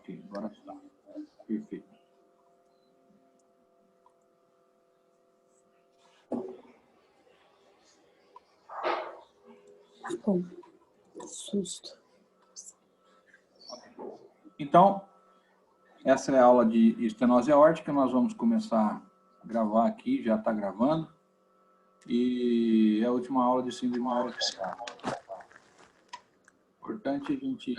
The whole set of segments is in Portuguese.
Ok, agora está. Perfeito. Bom, susto. Então, essa é a aula de estenose aórtica. Nós vamos começar a gravar aqui, já está gravando. E é a última aula de síndrome aórtica. Importante a gente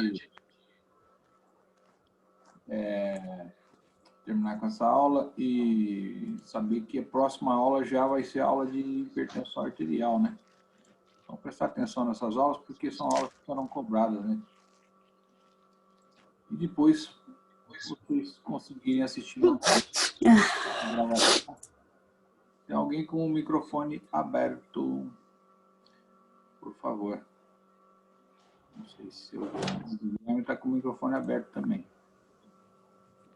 terminar com essa aula e saber que a próxima aula já vai ser a aula de hipertensão arterial, né? Então, prestar atenção nessas aulas, porque são aulas que serão cobradas, né? E depois, vocês conseguirem assistir na gravação. Tem alguém com o microfone aberto? Por favor. Não sei se o Guilherme está com o microfone aberto também.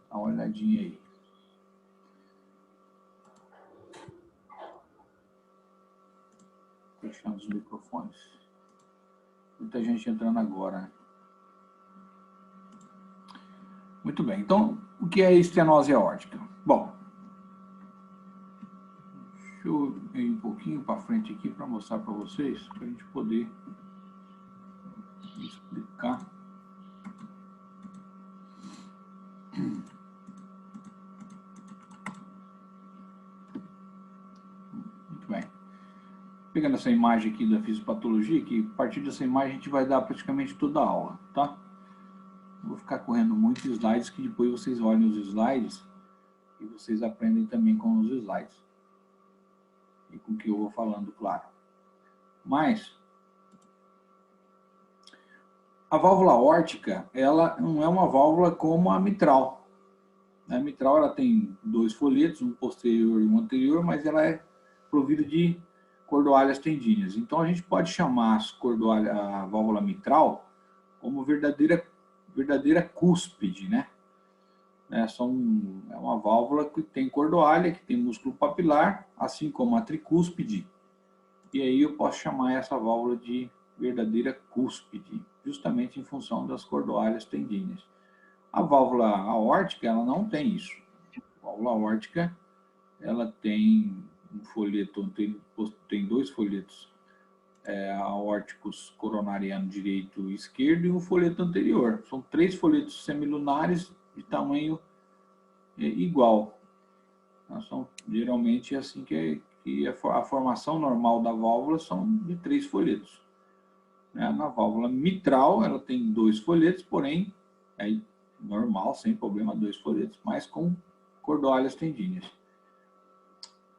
Dá uma olhadinha aí. Fechando os microfones. Muita gente entrando agora, né? Muito bem. Então, o que é estenose aórtica? Bom, deixa eu ir um pouquinho para frente aqui para mostrar para vocês, para a gente poder explicar. Muito bem. Pegando essa imagem aqui da fisiopatologia, que a partir dessa imagem a gente vai dar praticamente toda a aula, tá? Não vou ficar correndo muitos slides, que depois vocês olhem os slides e vocês aprendem também com os slides. E com o que eu vou falando, claro. Mas a válvula aórtica, ela não é uma válvula como a mitral. A mitral ela tem dois folhetos, um posterior e um anterior, mas ela é provida de cordoalhas tendíneas. Então a gente pode chamar a válvula mitral como verdadeira cúspide, né? É uma válvula que tem cordoalha, que tem músculo papilar, assim como a tricúspide. E aí eu posso chamar essa válvula de verdadeira cúspide, justamente em função das cordoalhas tendíneas. A válvula aórtica, ela não tem isso. A válvula aórtica, ela tem um folheto, tem dois folhetos aórticos coronariano direito e esquerdo e um folheto anterior. São três folhetos semilunares de tamanho igual. São geralmente assim que a formação normal da válvula são de três folhetos. Na válvula mitral, ela tem dois folhetos, porém, é normal, sem problema, dois folhetos, mas com cordoalhas tendíneas.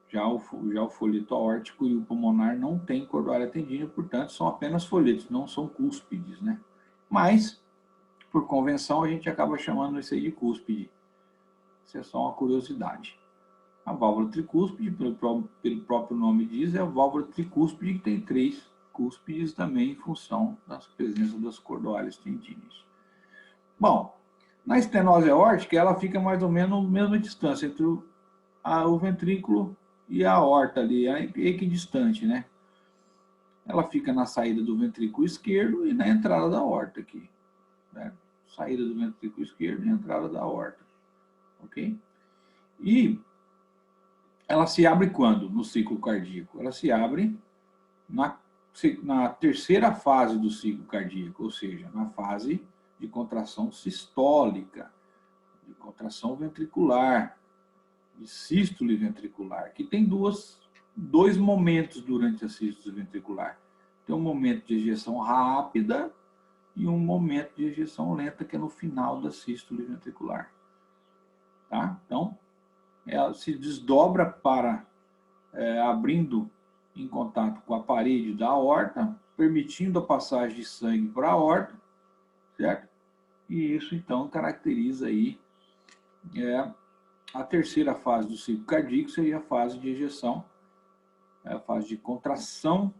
Já o folheto aórtico e o pulmonar não tem cordoalha tendínea, portanto, são apenas folhetos, não são cúspides, né? Mas, por convenção, a gente acaba chamando isso aí de cúspide. Isso é só uma curiosidade. A válvula tricúspide, pelo próprio nome diz, é a válvula tricúspide que tem três cúspides também em função da presença das cordoalhas tendíneas. Bom, na estenose aórtica, ela fica mais ou menos a mesma distância entre o ventrículo e a aorta ali, é equidistante, né? Ela fica na saída do ventrículo esquerdo e na entrada da aorta aqui. Né? Saída do ventrículo esquerdo e entrada da aorta. Ok? E ela se abre quando? No ciclo cardíaco. Ela se abre na terceira fase do ciclo cardíaco, ou seja, na fase de contração sistólica, de contração ventricular, de sístole ventricular, que tem dois momentos durante a sístole ventricular. Tem um momento de ejeção rápida e um momento de ejeção lenta, que é no final da sístole ventricular. Tá? Então, ela se desdobra para abrindo em contato com a parede da aorta, permitindo a passagem de sangue para a aorta, certo? E isso, então, caracteriza aí a terceira fase do ciclo cardíaco, seria a fase de ejeção, a fase de contração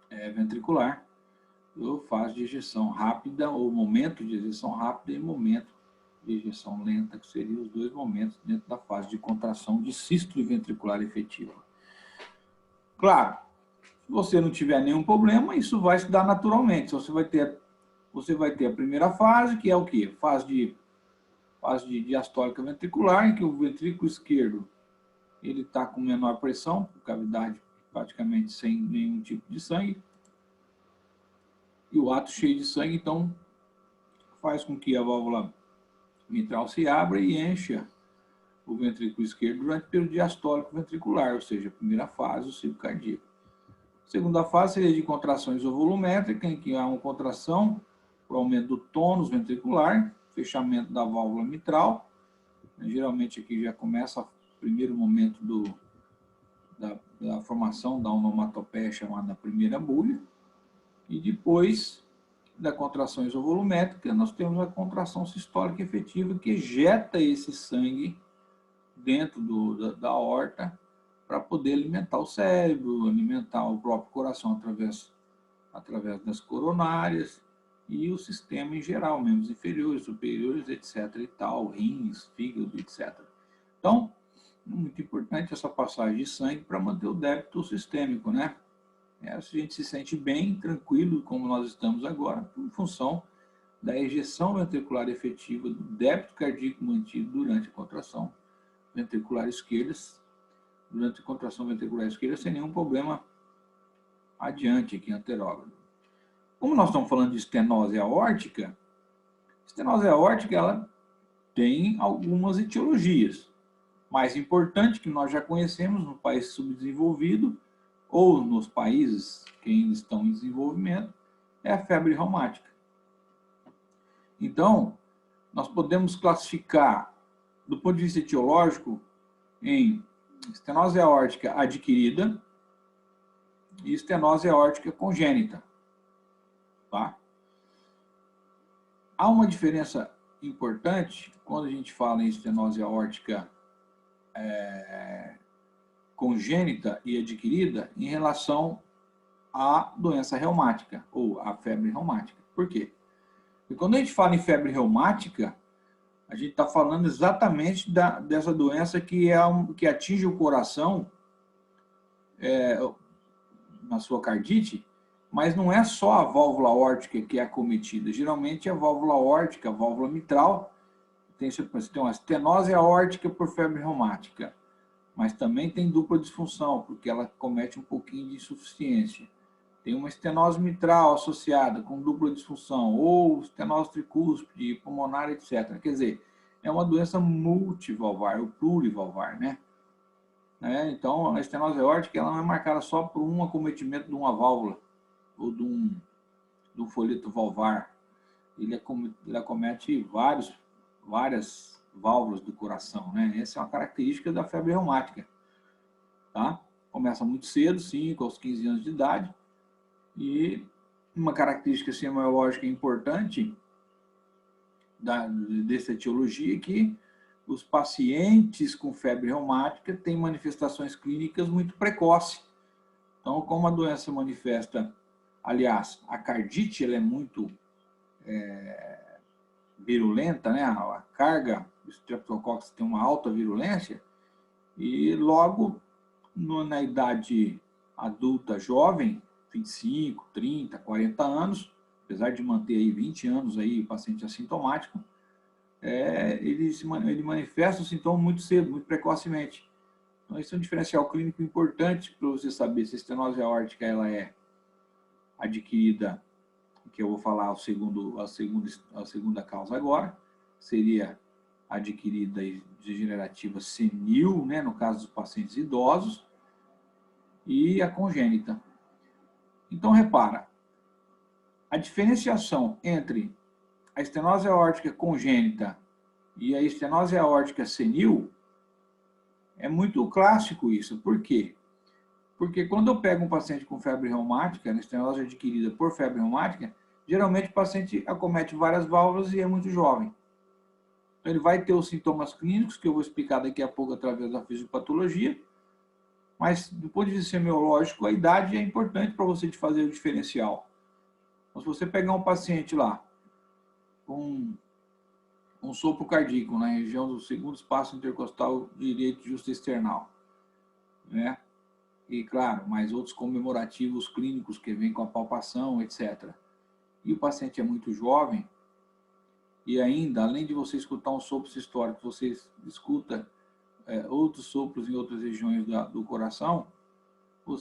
ventricular, ou fase de ejeção rápida, ou momento de ejeção rápida e momento de ejeção lenta, que seriam os dois momentos dentro da fase de contração de sístole ventricular efetiva. Claro, se você não tiver nenhum problema, isso vai se dar naturalmente. Então, você vai ter você vai ter a primeira fase, que é o quê? Fase de diastólica ventricular, em que o ventrículo esquerdo ele está com menor pressão, cavidade praticamente sem nenhum tipo de sangue, e o ato cheio de sangue, então, faz com que a válvula mitral se abra e encha o ventrículo esquerdo durante o período diastólico ventricular, ou seja, a primeira fase do ciclo cardíaco. A segunda fase seria de contração isovolumétrica, em que há uma contração por aumento do tônus ventricular, fechamento da válvula mitral. Geralmente aqui já começa o primeiro momento da formação da onomatopeia chamada primeira bulha. E depois da contração isovolumétrica, nós temos a contração sistólica efetiva, que ejeta esse sangue dentro da aorta para poder alimentar o cérebro, alimentar o próprio coração através das coronárias e o sistema em geral, membros inferiores, superiores, etc. e tal, rins, fígado, etc. Então, é muito importante essa passagem de sangue para manter o débito sistêmico, né? A gente se sente bem, tranquilo, como nós estamos agora, em função da ejeção ventricular efetiva do débito cardíaco mantido durante a contração ventricular esquerda, sem nenhum problema adiante aqui anterógrado. Como nós estamos falando de estenose aórtica ela tem algumas etiologias. Mais importante, que nós já conhecemos no país subdesenvolvido ou nos países que ainda estão em desenvolvimento, é a febre reumática. Então, nós podemos classificar, do ponto de vista etiológico, em estenose aórtica adquirida e estenose aórtica congênita. Tá? Há uma diferença importante quando a gente fala em estenose aórtica congênita e adquirida em relação à doença reumática ou à febre reumática. Por quê? Porque quando a gente fala em febre reumática, a gente está falando exatamente dessa doença que atinge o coração na sua cardite, mas não é só a válvula aórtica que é acometida. Geralmente a válvula aórtica, a válvula mitral, você tem uma estenose aórtica por febre reumática, mas também tem dupla disfunção, porque ela comete um pouquinho de insuficiência. Tem uma estenose mitral associada com dupla disfunção, ou estenose tricúspide, pulmonar, etc. Quer dizer, é uma doença multivalvar, ou plurivalvar, né? Então, a estenose aórtica ela não é marcada só por um acometimento de uma válvula, ou de um folheto valvar. Ele acomete várias válvulas do coração, né? Essa é uma característica da febre reumática. Tá? Começa muito cedo, 5 aos 15 anos de idade, e uma característica semiológica importante dessa etiologia é que os pacientes com febre reumática têm manifestações clínicas muito precoces. Então, como a doença manifesta, aliás, a cardite ela é muito virulenta, né? A carga do Streptococcus tem uma alta virulência, e logo na idade adulta jovem, 25, 30, 40 anos, apesar de manter aí 20 anos aí o paciente assintomático, ele manifesta o sintoma muito cedo, muito precocemente. Então, isso é um diferencial clínico importante para você saber se a estenose aórtica ela é adquirida, que eu vou falar a segunda causa agora, seria adquirida e degenerativa senil, né, no caso dos pacientes idosos, e a congênita. Então, repara, a diferenciação entre a estenose aórtica congênita e a estenose aórtica senil é muito clássico isso. Por quê? Porque quando eu pego um paciente com febre reumática, estenose adquirida por febre reumática, geralmente o paciente acomete várias válvulas e é muito jovem. Então, ele vai ter os sintomas clínicos, que eu vou explicar daqui a pouco através da fisiopatologia, mas do ponto de vista semiológico, a idade é importante para você fazer o diferencial. Então, se você pegar um paciente lá com um sopro cardíaco na região do segundo espaço intercostal direito justo external, né? E, claro, mais outros comemorativos clínicos que vêm com a palpação, etc. e o paciente é muito jovem, e ainda, além de você escutar um sopro sistólico, você escuta outros sopros em outras regiões do coração,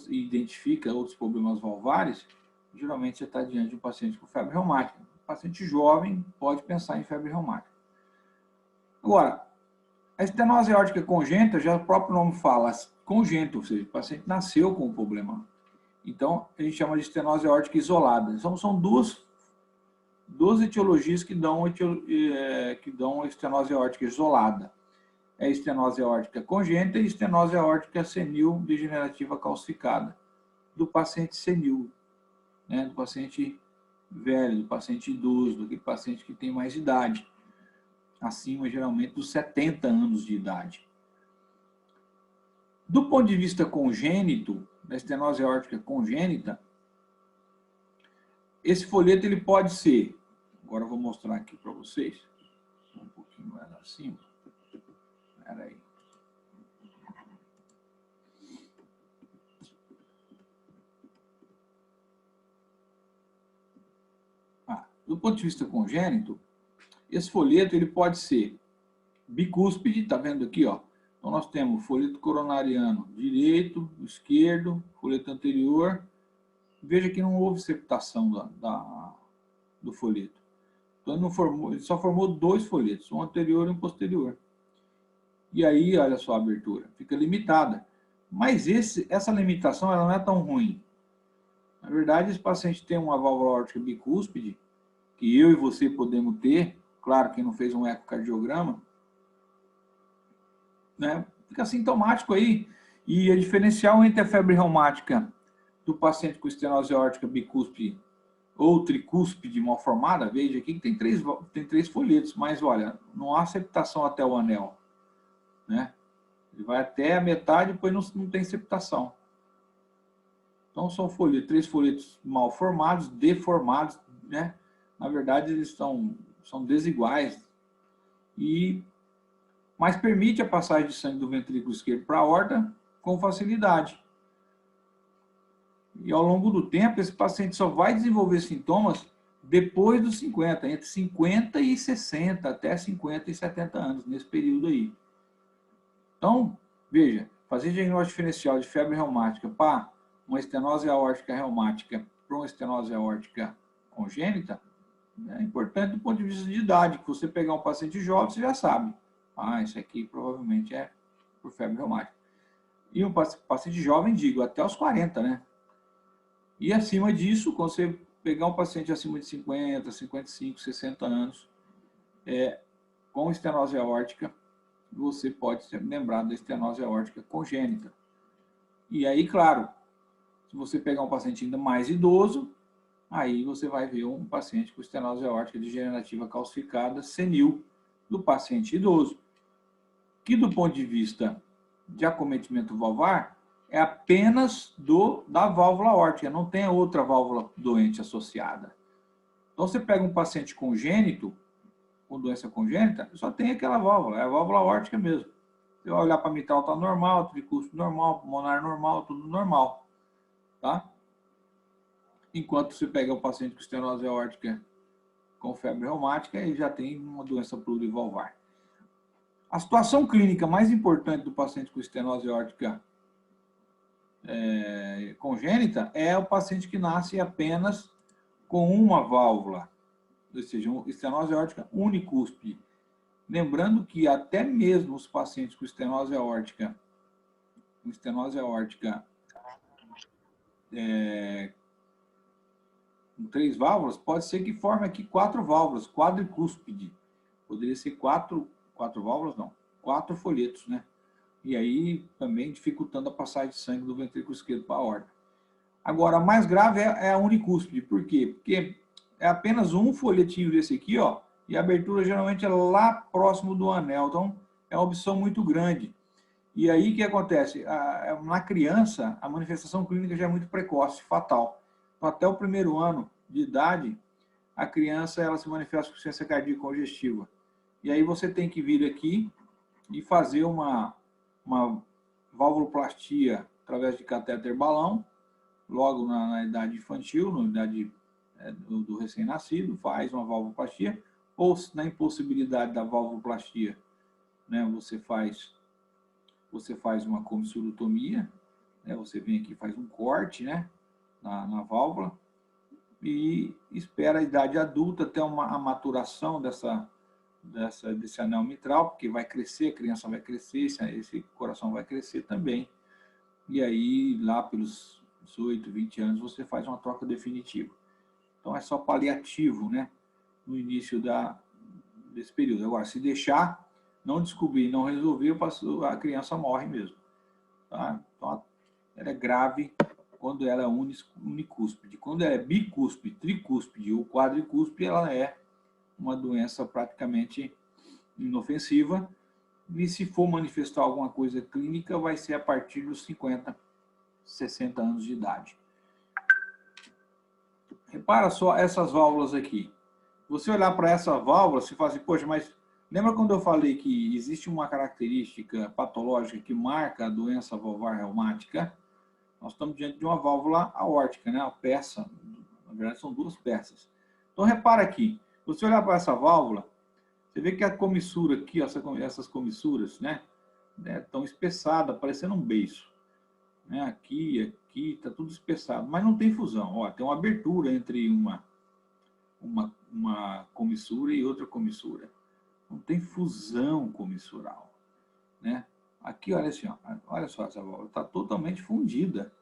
e identifica outros problemas valvares, geralmente você está diante de um paciente com febre reumática. Um paciente jovem pode pensar em febre reumática. Agora, a estenose aórtica congênita, já o próprio nome fala, congênito, ou seja, o paciente nasceu com o problema. Então, a gente chama de estenose aórtica isolada. Então, são duas etiologias que dão estenose aórtica isolada. É a estenose aórtica congênita e estenose aórtica senil degenerativa calcificada, do paciente senil, né, do paciente velho, do paciente idoso, daquele paciente que tem mais idade, acima, geralmente, dos 70 anos de idade. Do ponto de vista congênito, da estenose aórtica congênita, esse folheto ele pode ser, agora eu vou mostrar aqui para vocês, um pouquinho mais acima, espera aí. Do ponto de vista congênito, esse folheto ele pode ser bicúspide, está vendo aqui, ó. Então nós temos folheto coronariano direito, esquerdo, folheto anterior. Veja que não houve septação do folheto. Então ele só formou dois folhetos, um anterior e um posterior. E aí, olha só a abertura, fica limitada. Mas essa limitação ela não é tão ruim. Na verdade, esse paciente tem uma válvula aórtica bicúspide, que eu e você podemos ter, claro, quem não fez um ecocardiograma, né, fica sintomático aí. E a diferencial entre a febre reumática do paciente com estenose aórtica bicúspide ou tricúspide mal formada, veja aqui que tem três folhetos, mas olha, não há septação até o anel, né? Ele vai até a metade, depois não tem septação. Então são três folhetos mal formados, deformados, né? Na verdade, eles são desiguais, mas permite a passagem de sangue do ventrículo esquerdo para a aorta com facilidade. E ao longo do tempo, esse paciente só vai desenvolver sintomas depois dos 50, entre 50 e 60, até 50 e 70 anos, nesse período aí. Então, veja, fazer diagnóstico diferencial de febre reumática para uma estenose aórtica reumática para uma estenose aórtica congênita é importante do ponto de vista de idade, que você pegar um paciente jovem, você já sabe. Isso aqui provavelmente é por febre reumática. E um paciente jovem, digo, até os 40, né? E acima disso, quando você pegar um paciente acima de 50, 55, 60 anos, com estenose aórtica, você pode se lembrar da estenose aórtica congênita. E aí, claro, se você pegar um paciente ainda mais idoso, aí você vai ver um paciente com estenose aórtica degenerativa calcificada senil do paciente idoso, que do ponto de vista de acometimento valvar, é apenas da válvula aórtica, não tem outra válvula doente associada. Então, você pega um paciente congênito, com doença congênita, só tem aquela válvula, é a válvula aórtica mesmo. Você vai olhar para a mitral, está normal, tricúspide normal, pulmonar normal, tudo normal. Tá? Enquanto você pega um paciente com estenose aórtica com febre reumática, ele já tem uma doença plurivalvar. A situação clínica mais importante do paciente com estenose aórtica congênita é o paciente que nasce apenas com uma válvula, ou seja, estenose aórtica unicúspide. Lembrando que até mesmo os pacientes com estenose aórtica com 3 válvulas, pode ser que forme aqui 4 válvulas, quadricúspide. Poderia ser 4 válvulas, não, 4 folhetos, né? E aí também dificultando a passagem de sangue do ventrículo esquerdo para a aorta. Agora, a mais grave é a unicúspide. Por quê? Porque é apenas um folhetinho desse aqui, ó, e a abertura geralmente é lá próximo do anel. Então, é uma opção muito grande. E aí, o que acontece? Na criança, a manifestação clínica já é muito precoce, fatal. Então, até o primeiro ano de idade, a criança ela se manifesta com insuficiência cardíaca congestiva. E aí você tem que vir aqui e fazer uma valvuloplastia através de catéter balão, logo na idade infantil, na idade do recém-nascido, faz uma valvoplastia, ou na impossibilidade da valvoplastia, né, você faz uma comissurotomia, né, você vem aqui e faz um corte, né, na válvula, e espera a idade adulta até a maturação desse anel mitral, porque vai crescer, a criança vai crescer, esse coração vai crescer também. E aí, lá pelos 18, 20 anos, você faz uma troca definitiva. Então, é só paliativo, né, no início desse período. Agora, se deixar, não descobrir, não resolver, a criança morre mesmo. Tá? Então, ela é grave quando ela é unicúspide. Quando ela é bicúspide, tricúspide ou quadricúspide, ela é uma doença praticamente inofensiva. E se for manifestar alguma coisa clínica, vai ser a partir dos 50, 60 anos de idade. Repara só essas válvulas aqui. Você olhar para essa válvula, você fala assim, poxa, mas lembra quando eu falei que existe uma característica patológica que marca a doença valvar reumática? Nós estamos diante de uma válvula aórtica, né? A peça, na verdade são duas peças. Então repara aqui, você olhar para essa válvula, você vê que a comissura aqui, essas comissuras, né, estão espessadas, parecendo um beiço. Né? Aqui, está tudo espessado, mas não tem fusão. Ó, tem uma abertura entre uma comissura e outra comissura. Não tem fusão comissural, né? Aqui, olha assim, ó, olha só, essa válvula está totalmente fundida.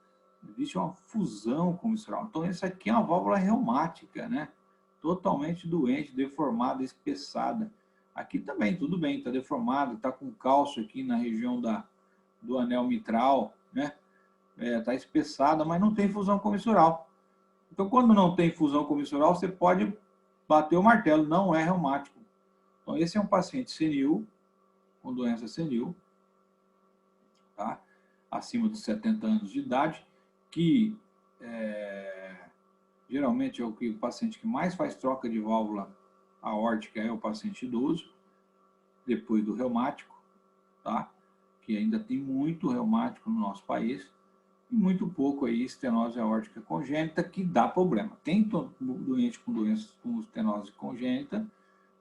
Existe uma fusão comissural. Então, essa aqui é uma válvula reumática, né? Totalmente doente, deformada, espessada. Aqui também, tudo bem, está deformado, está com cálcio aqui na região do anel mitral, né? Está espessada, mas não tem fusão comissural. Então, quando não tem fusão comissural, você pode bater o martelo, não é reumático. Então, esse é um paciente senil, com doença senil, tá? Acima dos 70 anos de idade, que geralmente é o paciente que mais faz troca de válvula aórtica é o paciente idoso, depois do reumático, tá? Que ainda tem muito reumático no nosso país, e muito pouco aí estenose aórtica congênita, que dá problema. Tem doente com estenose congênita,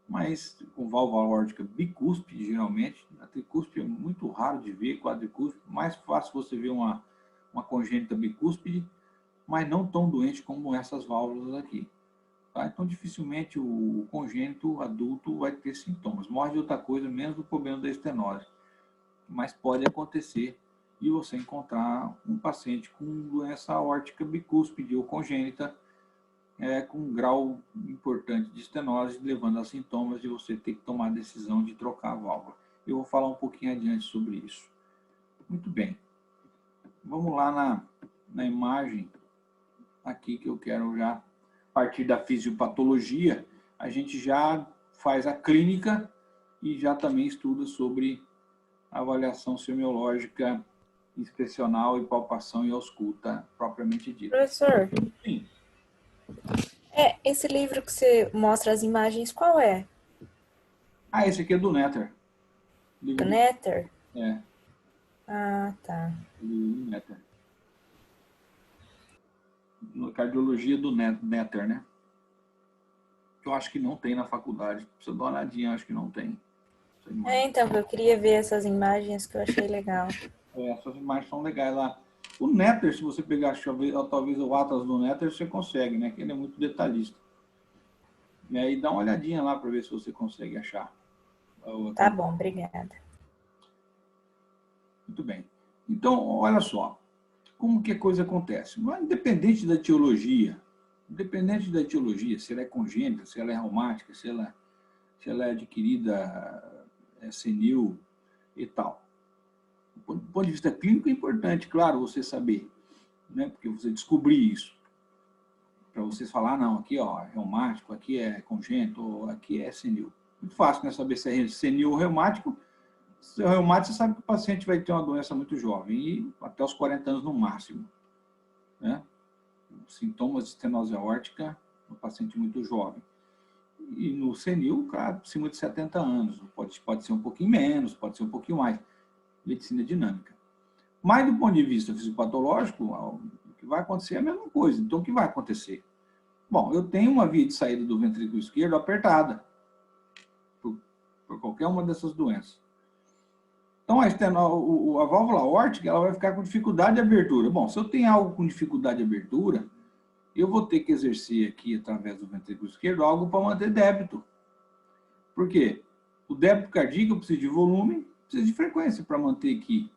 mas com válvula aórtica bicúspide, geralmente. A tricúspide é muito raro de ver, quadricúspide, mais fácil você ver uma congênita bicúspide, mas não tão doente como essas válvulas aqui. Tá? Então, dificilmente o congênito adulto vai ter sintomas. Morre de outra coisa, menos do problema da estenose. Mas pode acontecer e você encontrar um paciente com doença aórtica bicúspide ou congênita, com um grau importante de estenose, levando a sintomas de você ter que tomar a decisão de trocar a válvula. Eu vou falar um pouquinho adiante sobre isso. Muito bem. Vamos lá na imagem aqui que eu quero já, a partir da fisiopatologia, a gente já faz a clínica e já também estuda sobre avaliação semiológica inspecional e palpação e ausculta propriamente dita. Professor, Sim. Esse livro que você mostra as imagens, qual é? Ah, esse aqui é do Netter. Do Netter? É. Ah, tá. Do Netter. Cardiologia do Netter, né? Que eu acho que não tem na faculdade. Precisa dar uma olhadinha, acho que não tem. Então, eu queria ver essas imagens que eu achei legal. Essas imagens são legais lá. O Netter, se você pegar talvez o Atlas do Netter, você consegue, né? Que ele é muito detalhista. E aí dá uma olhadinha lá para ver se você consegue achar. Tá bom, obrigada. Muito bem. Então, olha só. Como que a coisa acontece? Independente da etiologia, se ela é congênita, se ela é reumática, se ela é adquirida senil e tal. Do ponto de vista clínico é importante, claro, você saber, né? Porque você descobrir isso. Para vocês falar, não, aqui é reumático, aqui é congênito, aqui é senil. Muito fácil, né? Saber se é senil ou reumático. Se é reumático, você sabe que o paciente vai ter uma doença muito jovem, e até os 40 anos no máximo. Né? Sintomas de estenose aórtica no paciente muito jovem. E no senil, claro, acima de 70 anos. Pode ser um pouquinho menos, pode ser um pouquinho mais. Medicina dinâmica. Mas, do ponto de vista fisiopatológico, o que vai acontecer é a mesma coisa. Então, o que vai acontecer? Bom, eu tenho uma via de saída do ventrículo esquerdo apertada, por qualquer uma dessas doenças. Então, a válvula aórtica ela vai ficar com dificuldade de abertura. Bom, se eu tenho algo com dificuldade de abertura, eu vou ter que exercer aqui, através do ventrículo esquerdo, algo para manter débito. Por quê? O débito cardíaco eu preciso de volume, preciso de frequência para manter aqui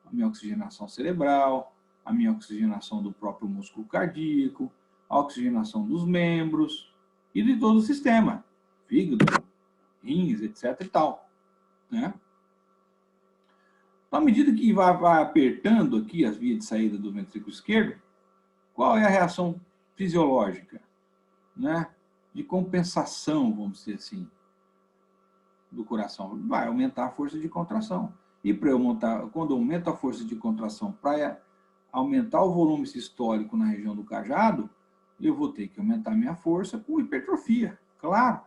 a minha oxigenação cerebral, a minha oxigenação do próprio músculo cardíaco, a oxigenação dos membros e de todo o sistema, fígado, rins, etc. e tal, né? Então, à medida que vai apertando aqui as vias de saída do ventrículo esquerdo, qual é a reação fisiológica, né? De compensação, vamos dizer assim, do coração? Vai aumentar a força de contração. E para eu montar, quando aumenta a força de contração para aumentar o volume sistólico na região do cajado, eu vou ter que aumentar a minha força com hipertrofia, claro.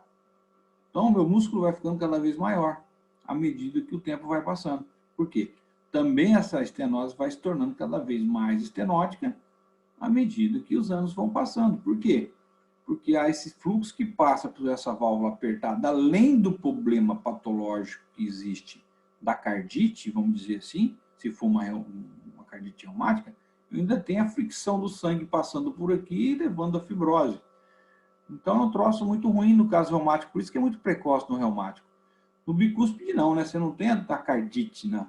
Então, o meu músculo vai ficando cada vez maior à medida que o tempo vai passando. Por quê? Também essa estenose vai se tornando cada vez mais estenótica à medida que os anos vão passando. Por quê? Porque há esse fluxo que passa por essa válvula apertada, além do problema patológico que existe da cardite, vamos dizer assim, se for uma cardite reumática, eu ainda tenho a fricção do sangue passando por aqui e levando a fibrose. Então é um troço muito ruim no caso reumático, por isso que é muito precoce no reumático. No bicúspide não, né? Você não tem a cardite, né?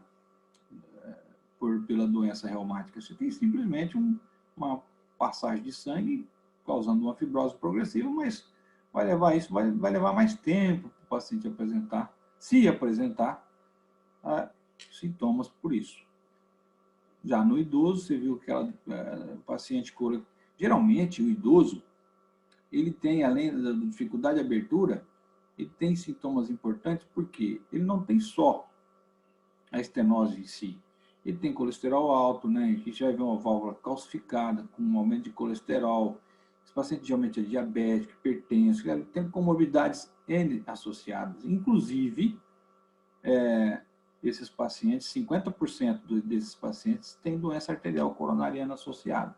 Pela doença reumática, você tem simplesmente uma passagem de sangue causando uma fibrose progressiva, mas vai levar mais tempo para o paciente apresentar, se apresentar, sintomas por isso. Já no idoso, você viu que o paciente geralmente o idoso, ele tem, além da dificuldade de abertura, ele tem sintomas importantes porque ele não tem só a estenose em si, ele tem colesterol alto, né? A gente já vê uma válvula calcificada, com um aumento de colesterol. Esse paciente geralmente é diabético, hipertenso, tem comorbidades N associadas. Inclusive, esses pacientes, 50% desses pacientes têm doença arterial coronariana associada.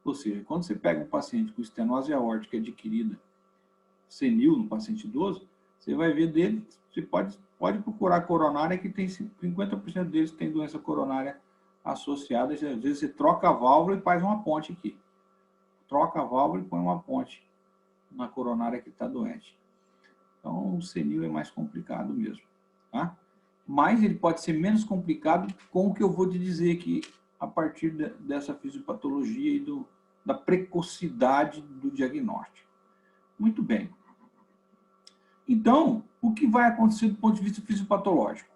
Ou seja, quando você pega um paciente com estenose aórtica adquirida senil, no paciente idoso, você vai ver dele, você pode procurar coronária, que tem 50% deles tem doença coronária associada. Às vezes você troca a válvula e faz uma ponte aqui. Troca a válvula e põe uma ponte na coronária que está doente. Então, o senil é mais complicado mesmo, tá? Mas ele pode ser menos complicado com o que eu vou te dizer aqui, a partir dessa fisiopatologia e da precocidade do diagnóstico. Muito bem. Então, o que vai acontecer do ponto de vista fisiopatológico?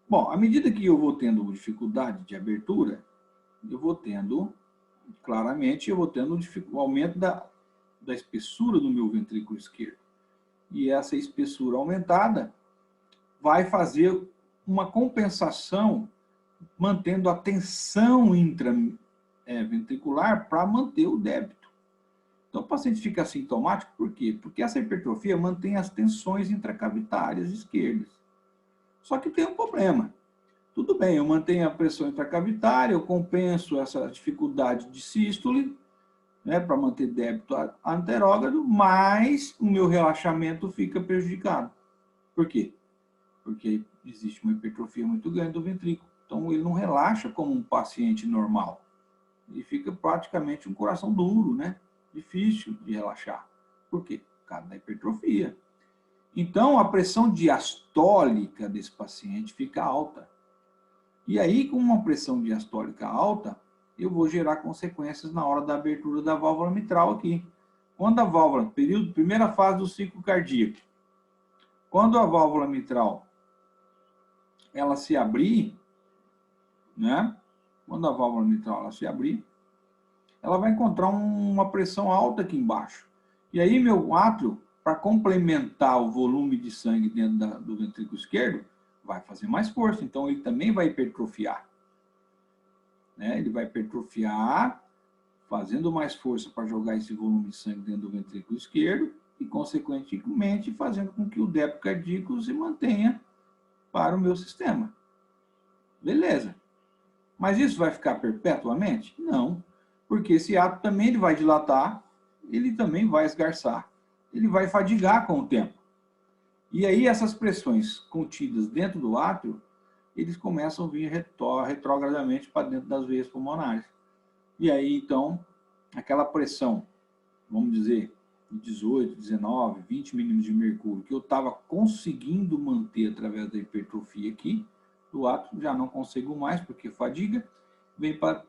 Bom, à medida que eu vou tendo dificuldade de abertura, eu vou tendo, claramente, o aumento da espessura do meu ventrículo esquerdo. E essa espessura aumentada vai fazer uma compensação, mantendo a tensão intraventricular para manter o débito. Então, o paciente fica assintomático por quê? Porque essa hipertrofia mantém as tensões intracavitárias esquerdas. Só que tem um problema. Tudo bem, eu mantenho a pressão intracavitária, eu compenso essa dificuldade de sístole, né, para manter débito anterógrado, mas o meu relaxamento fica prejudicado. Por quê? Porque existe uma hipertrofia muito grande do ventrículo. Então, ele não relaxa como um paciente normal. Ele fica praticamente um coração duro, né? Difícil de relaxar. Por quê? Por causa da hipertrofia. Então, a pressão diastólica desse paciente fica alta. E aí, com uma pressão diastólica alta, eu vou gerar consequências na hora da abertura da válvula mitral aqui. Quando a válvula, primeira fase do ciclo cardíaco, quando a válvula mitral ela se abrir, né? Quando a válvula mitral ela se abrir, ela vai encontrar uma pressão alta aqui embaixo. E aí meu átrio, para complementar o volume de sangue dentro do ventrículo esquerdo, vai fazer mais força. Então ele também vai hipertrofiar. Né? Ele vai hipertrofiar, fazendo mais força para jogar esse volume de sangue dentro do ventrículo esquerdo e, consequentemente, fazendo com que o débito cardíaco se mantenha para o meu sistema. Beleza. Mas isso vai ficar perpetuamente? Não. Porque esse ato também ele vai dilatar ele também vai esgarçar. Ele vai fadigar com o tempo. E aí essas pressões contidas dentro do átrio, eles começam a vir retrogradamente para dentro das veias pulmonares. E aí, então, aquela pressão, vamos dizer, de 18, 19, 20 milímetros de mercúrio, que eu estava conseguindo manter através da hipertrofia aqui, do átrio, já não consigo mais, porque fadiga, vem para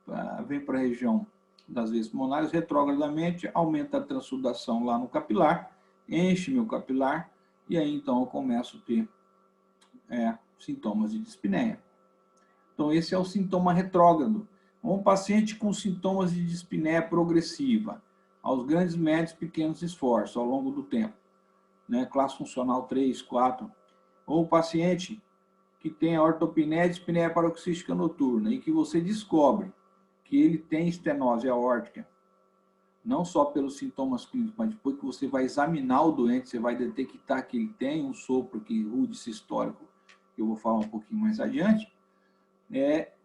a região das veias pulmonares, retrogradamente, aumenta a transsudação lá no capilar, enche meu capilar, e aí então eu começo a ter sintomas de dispneia. Então esse é o sintoma retrógrado. Um paciente com sintomas de dispneia progressiva, aos grandes, médios, pequenos esforços ao longo do tempo, né? Classe funcional 3, 4, ou um paciente que tem a ortopneia e dispneia paroxística noturna e que você descobre que ele tem estenose aórtica, não só pelos sintomas clínicos, mas depois que você vai examinar o doente, você vai detectar que ele tem um sopro rude sistólico, que eu vou falar um pouquinho mais adiante,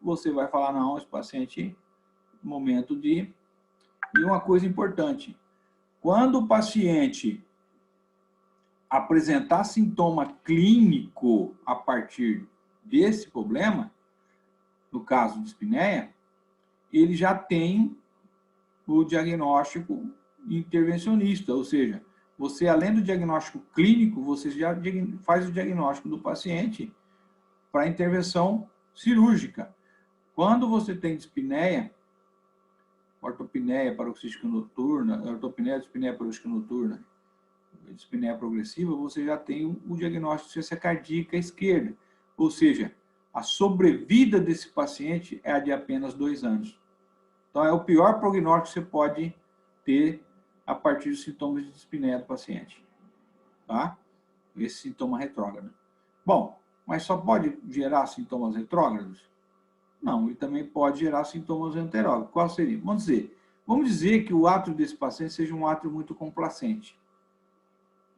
você vai falar, não, esse paciente, momento de... E uma coisa importante, quando o paciente apresentar sintoma clínico a partir desse problema, no caso de dispneia, ele já tem o diagnóstico intervencionista, ou seja, você, além do diagnóstico clínico, você já faz o diagnóstico do paciente para intervenção cirúrgica. Quando você tem dispneia, ortopneia paroxística noturna, ortopneia, dispneia paroxística noturna, dispneia progressiva, você já tem o diagnóstico de insuficiência cardíaca esquerda. Ou seja, a sobrevida desse paciente é a de apenas 2 anos. Então, é o pior prognóstico que você pode ter a partir dos sintomas de dispneia do paciente. Tá? Esse sintoma retrógrado. Bom, mas só pode gerar sintomas retrógrados? Não, ele também pode gerar sintomas anterógrafos. Qual seria? Vamos dizer que o átrio desse paciente seja um átrio muito complacente,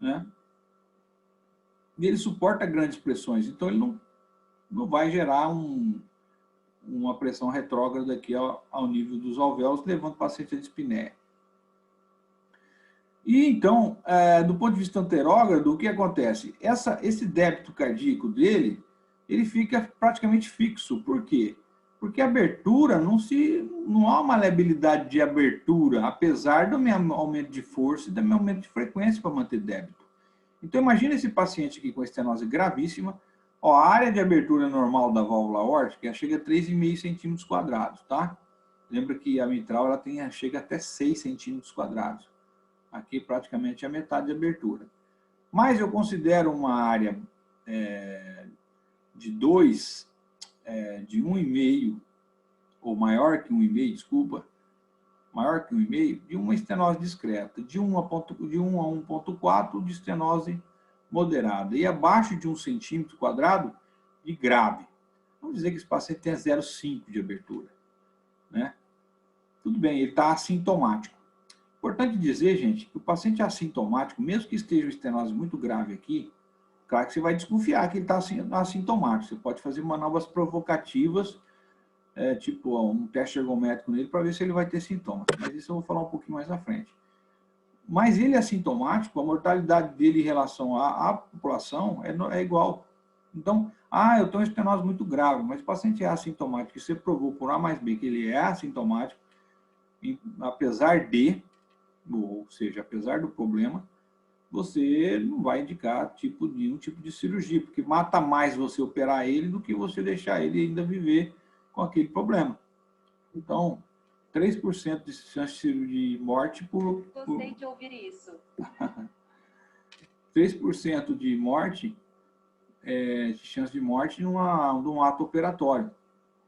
né? E ele suporta grandes pressões, então ele não vai gerar uma pressão retrógrada aqui ao nível dos alvéolos, levando o paciente a dispneia. E então, do ponto de vista anterógrado, o que acontece? Esse débito cardíaco dele, ele fica praticamente fixo. Por quê? Porque a abertura, não há uma maleabilidade de abertura, apesar do meu aumento de força e do meu aumento de frequência para manter débito. Então, imagina esse paciente aqui com estenose gravíssima. Ó, a área de abertura normal da válvula aórtica chega a 3,5 centímetros quadrados, tá? Lembra que a mitral chega até 6 centímetros quadrados. Aqui praticamente a metade de abertura. Mas eu considero uma área de 1,5, ou maior que 1,5, desculpa, maior que 1,5, de uma estenose discreta, de 1 a 1,4 de estenose moderada, e abaixo de 1 centímetro quadrado de grave. Vamos dizer que esse paciente tem 0,5 de abertura, né? Tudo bem, ele está assintomático. Importante dizer, gente, que o paciente assintomático, mesmo que esteja uma estenose muito grave aqui, claro que você vai desconfiar que ele está assintomático. Você pode fazer manobras provocativas, tipo um teste ergométrico nele, para ver se ele vai ter sintomas. Mas isso eu vou falar um pouquinho mais à frente. Mas ele é assintomático, a mortalidade dele em relação à população é igual. Então, eu tenho uma estenose muito grave, mas o paciente é assintomático, e você provou por A mais B que ele é assintomático, apesar do problema, você não vai indicar um tipo de cirurgia, porque mata mais você operar ele do que você deixar ele ainda viver com aquele problema. Então, 3% de chance de morte por... Gostei de ouvir isso. 3% de morte, de chance de morte num ato operatório.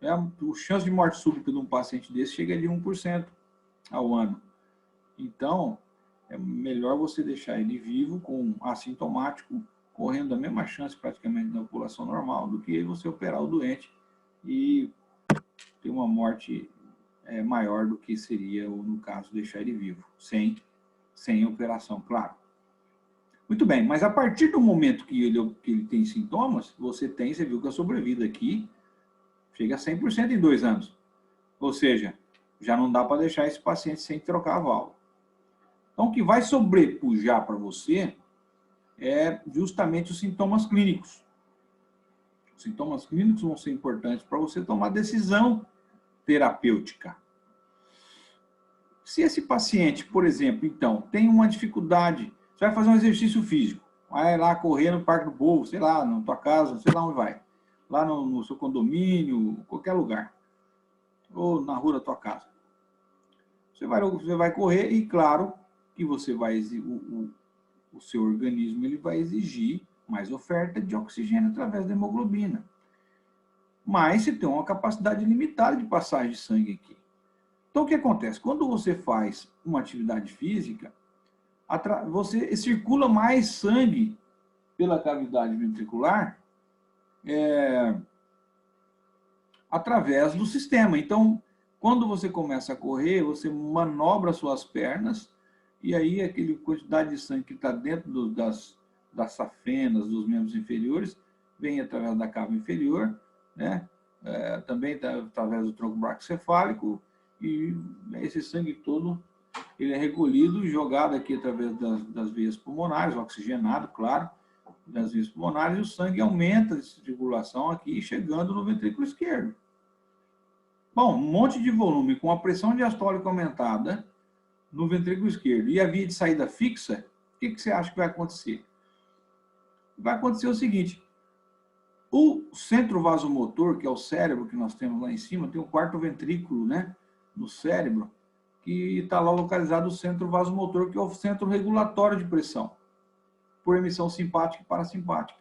A chance de morte súbita de um paciente desse chega de 1% ao ano. Então, é melhor você deixar ele vivo, com assintomático, correndo a mesma chance praticamente da população normal, do que você operar o doente e ter uma morte maior do que seria, no caso, deixar ele vivo, sem operação, claro. Muito bem, mas a partir do momento que ele tem sintomas, você viu que a sobrevida aqui chega a 100% em 2 anos. Ou seja, já não dá para deixar esse paciente sem trocar a válvula. Então, o que vai sobrepujar para você é justamente os sintomas clínicos. Os sintomas clínicos vão ser importantes para você tomar decisão terapêutica. Se esse paciente, por exemplo, então, tem uma dificuldade, você vai fazer um exercício físico, vai lá correr no Parque do Povo, sei lá, na tua casa, sei lá onde vai, lá no seu condomínio, qualquer lugar, ou na rua da tua casa. Você vai correr e, claro, que você vai o seu organismo ele vai exigir mais oferta de oxigênio através da hemoglobina. Mas você tem uma capacidade limitada de passagem de sangue aqui. Então, o que acontece? Quando você faz uma atividade física, você circula mais sangue pela cavidade ventricular através do sistema. Então, quando você começa a correr, você manobra suas pernas e aí aquela quantidade de sangue que está dentro das safenas, dos membros inferiores, vem através da cava inferior, né? Também através do tronco braquicefálico, e esse sangue todo ele é recolhido e jogado aqui através das veias pulmonares, oxigenado, claro, das veias pulmonares, e o sangue aumenta a circulação aqui, chegando no ventrículo esquerdo. Bom, um monte de volume com a pressão diastólica aumentada no ventrículo esquerdo e a via de saída fixa, o que você acha que vai acontecer? Vai acontecer o seguinte: o centro vasomotor, que é o cérebro que nós temos lá em cima, tem o quarto ventrículo, né, no cérebro, que está lá localizado o centro vasomotor, que é o centro regulatório de pressão, por emissão simpática e parasimpática.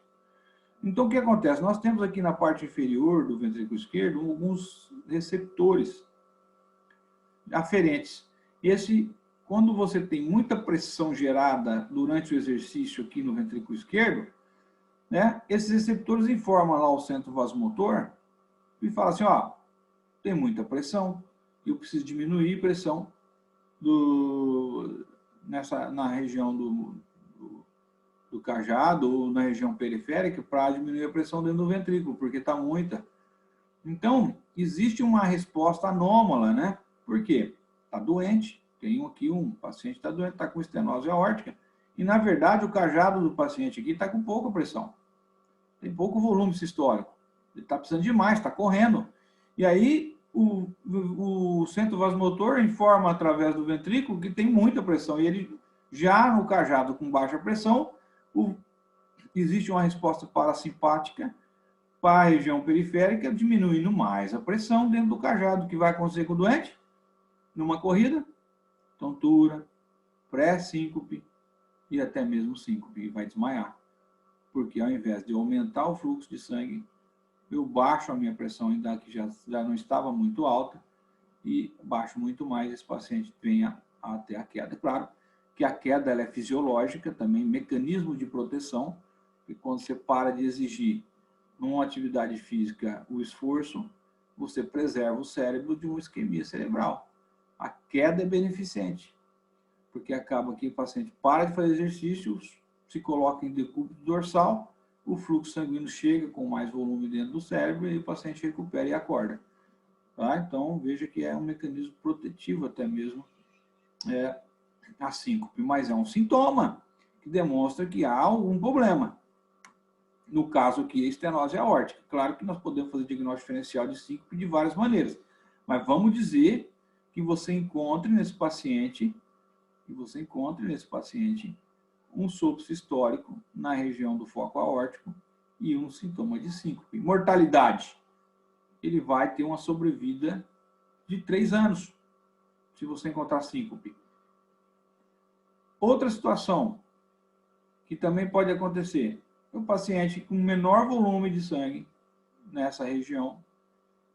Então, o que acontece? Nós temos aqui na parte inferior do ventrículo esquerdo alguns receptores aferentes. Quando você tem muita pressão gerada durante o exercício aqui no ventrículo esquerdo, né, esses receptores informam lá o centro vasomotor e falam assim, ó, tem muita pressão, eu preciso diminuir a pressão na região do cajado ou na região periférica para diminuir a pressão dentro do ventrículo, porque está muita. Então, existe uma resposta anômala, né? Por quê? Está doente, tem aqui um paciente está doente, está com estenose aórtica, e na verdade o cajado do paciente aqui está com pouca pressão, tem pouco volume sistólico, ele está precisando de mais, está correndo. E aí o centro vasomotor informa através do ventrículo que tem muita pressão, e ele já no cajado com baixa pressão, existe uma resposta parasimpática para a região periférica, diminuindo mais a pressão dentro do cajado. O que vai acontecer com o doente? Numa corrida, tontura, pré-síncope e até mesmo síncope, e vai desmaiar. Porque ao invés de eu aumentar o fluxo de sangue, eu baixo a minha pressão, ainda que já não estava muito alta, e baixo muito mais, esse paciente venha até a queda. Claro que a queda ela é fisiológica, também mecanismo de proteção, e quando você para de exigir numa atividade física o esforço, você preserva o cérebro de uma isquemia cerebral. A queda é beneficente, porque acaba que o paciente para de fazer exercícios, se coloca em decúbito dorsal, o fluxo sanguíneo chega com mais volume dentro do cérebro e o paciente recupera e acorda. Tá? Então, veja que é um mecanismo protetivo até mesmo a síncope, mas é um sintoma que demonstra que há algum problema. No caso aqui, a estenose aórtica. Claro que nós podemos fazer diagnóstico diferencial de síncope de várias maneiras, mas vamos dizer que você encontre nesse paciente um sopro sistólico na região do foco aórtico e um sintoma de síncope. Mortalidade. Ele vai ter uma sobrevida de 3 anos, se você encontrar síncope. Outra situação que também pode acontecer, é o paciente com menor volume de sangue nessa região,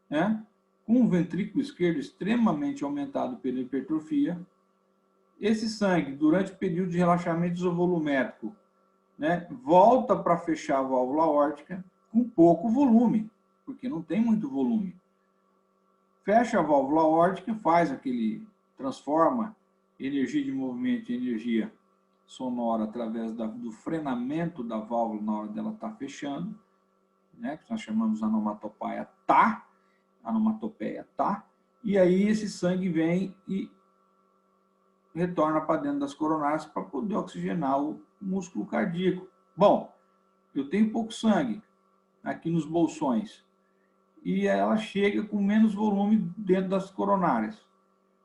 né? Com o ventrículo esquerdo extremamente aumentado pela hipertrofia. Esse sangue, durante o período de relaxamento isovolumétrico, né, volta para fechar a válvula aórtica com pouco volume, porque não tem muito volume. Fecha a válvula aórtica, transforma energia de movimento em energia sonora através do frenamento da válvula na hora dela estar fechando, né, que nós chamamos de onomatopeia tá, e aí esse sangue vem e retorna para dentro das coronárias para poder oxigenar o músculo cardíaco. Bom, eu tenho pouco sangue aqui nos bolsões e ela chega com menos volume dentro das coronárias.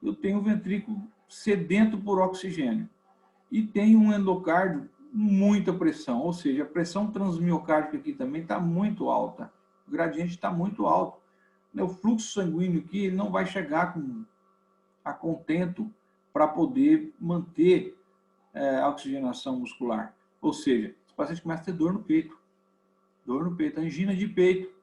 Eu tenho um ventrículo sedento por oxigênio e tenho um endocárdio muita pressão, ou seja, a pressão transmiocárdica aqui também está muito alta, o gradiente está muito alto. O fluxo sanguíneo aqui ele não vai chegar a contento para poder manter a oxigenação muscular. Ou seja, os pacientes começam a ter dor no peito, angina de peito.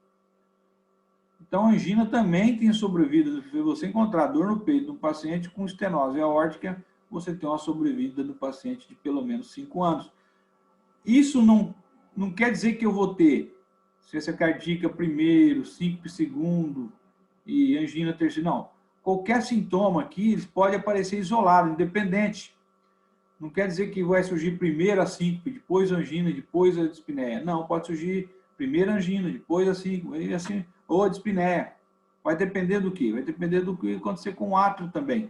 Então, a angina também tem sobrevida. Se você encontrar dor no peito de um paciente com estenose aórtica, você tem uma sobrevida do paciente de pelo menos 5 anos. Isso não quer dizer que eu vou ter insuficiência cardíaca primeiro, síncope segundo e angina terceiro. Não. Qualquer sintoma aqui, eles podem aparecer isolado, independente. Não quer dizer que vai surgir primeiro a síncope, depois a angina, depois a dispneia. Não, pode surgir primeiro a angina, depois a síncope, assim, ou a dispneia. Vai depender do quê? Vai depender do que acontecer com o átrio também.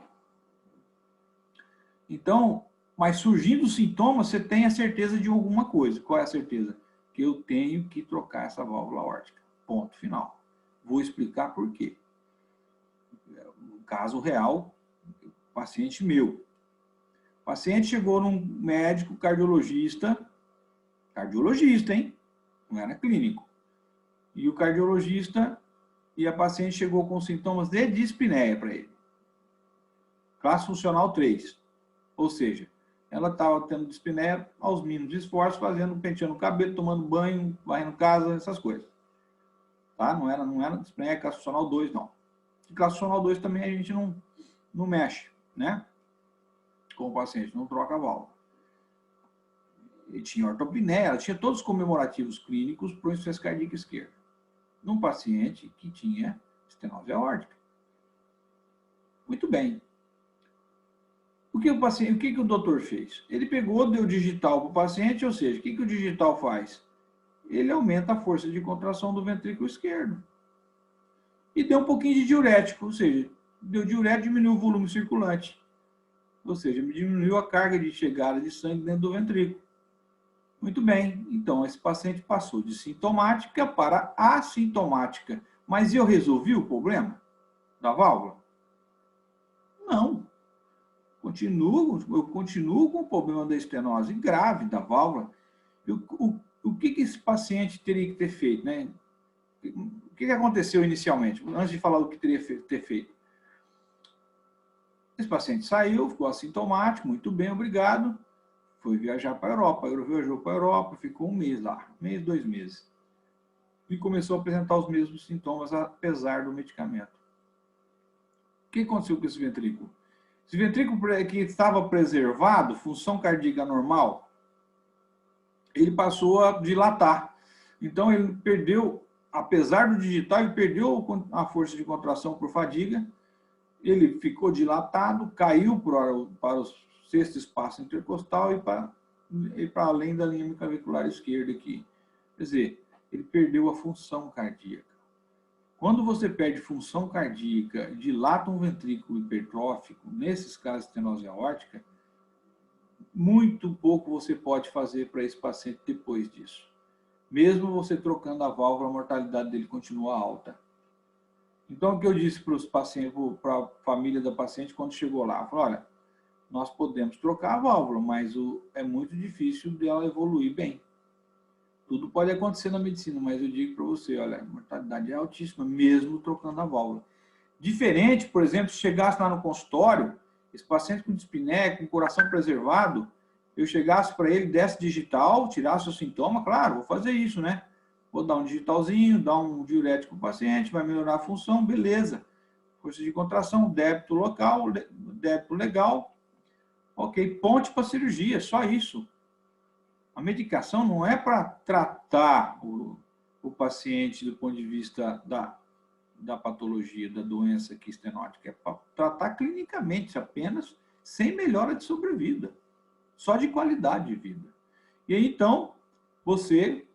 Então, mas surgindo sintomas, você tem a certeza de alguma coisa. Qual é a certeza? Que eu tenho que trocar essa válvula aórtica. Ponto final. Vou explicar por quê. Um caso real, paciente meu. O paciente chegou num médico cardiologista, hein? Não era clínico. E o cardiologista e a paciente chegou com sintomas de dispneia para ele. Classe funcional 3. Ou seja, ela estava tendo dispneia aos mínimos esforços, penteando o cabelo, tomando banho, varrendo casa, essas coisas. Tá? Não era dispneia classe funcional 2, não. E classe funcional 2 também a gente não mexe, né? Com o paciente, não troca a válvula. Ele tinha ortopneia, ela tinha todos os comemorativos clínicos para insuficiência cardíaca esquerda. Num paciente que tinha estenose aórtica. Muito bem. O que o doutor fez? Ele pegou, deu digital para o paciente, ou seja, o que o digital faz? Ele aumenta a força de contração do ventrículo esquerdo. E deu um pouquinho de diurético, ou seja, deu diurético, diminuiu o volume circulante. Ou seja, diminuiu a carga de chegada de sangue dentro do ventrículo. Muito bem, então esse paciente passou de sintomática para assintomática. Mas eu resolvi o problema da válvula? Não. Eu continuo com o problema da estenose grave da válvula. O que esse paciente teria que ter feito, né? O que aconteceu inicialmente, antes de falar do que teria que ter feito? Esse paciente saiu, ficou assintomático, muito bem, obrigado. Foi viajar para a Europa. Viajou para a Europa, ficou 1 mês lá, 1 mês, 2 meses. E começou a apresentar os mesmos sintomas, apesar do medicamento. O que aconteceu com esse ventrículo? Esse ventrículo que estava preservado, função cardíaca normal, ele passou a dilatar. Então, ele perdeu, apesar do digital, ele perdeu a força de contração por fadiga, ele ficou dilatado, caiu para o sexto espaço intercostal e para além da linha clavicular esquerda aqui. Quer dizer, ele perdeu a função cardíaca. Quando você perde função cardíaca, dilata um ventrículo hipertrófico, nesses casos de estenose aórtica, muito pouco você pode fazer para esse paciente depois disso. Mesmo você trocando a válvula, a mortalidade dele continua alta. Então, o que eu disse para os pacientes, para a família da paciente, quando chegou lá, eu falei, olha, nós podemos trocar a válvula, mas é muito difícil dela evoluir bem. Tudo pode acontecer na medicina, mas eu digo para você, olha, a mortalidade é altíssima, mesmo trocando a válvula. Diferente, por exemplo, se chegasse lá no consultório, esse paciente com dispneia, com coração preservado, eu chegasse para ele, desse digital, tirasse o sintoma, claro, vou fazer isso, né? Vou dar um digitalzinho, dar um diurético para o paciente, vai melhorar a função, beleza. Força de contração, débito local, débito legal, ok, ponte para cirurgia, só isso. A medicação não é para tratar o paciente do ponto de vista da patologia, da doença aqui estenótica. É para tratar clinicamente apenas, sem melhora de sobrevida. Só de qualidade de vida. E aí, então, você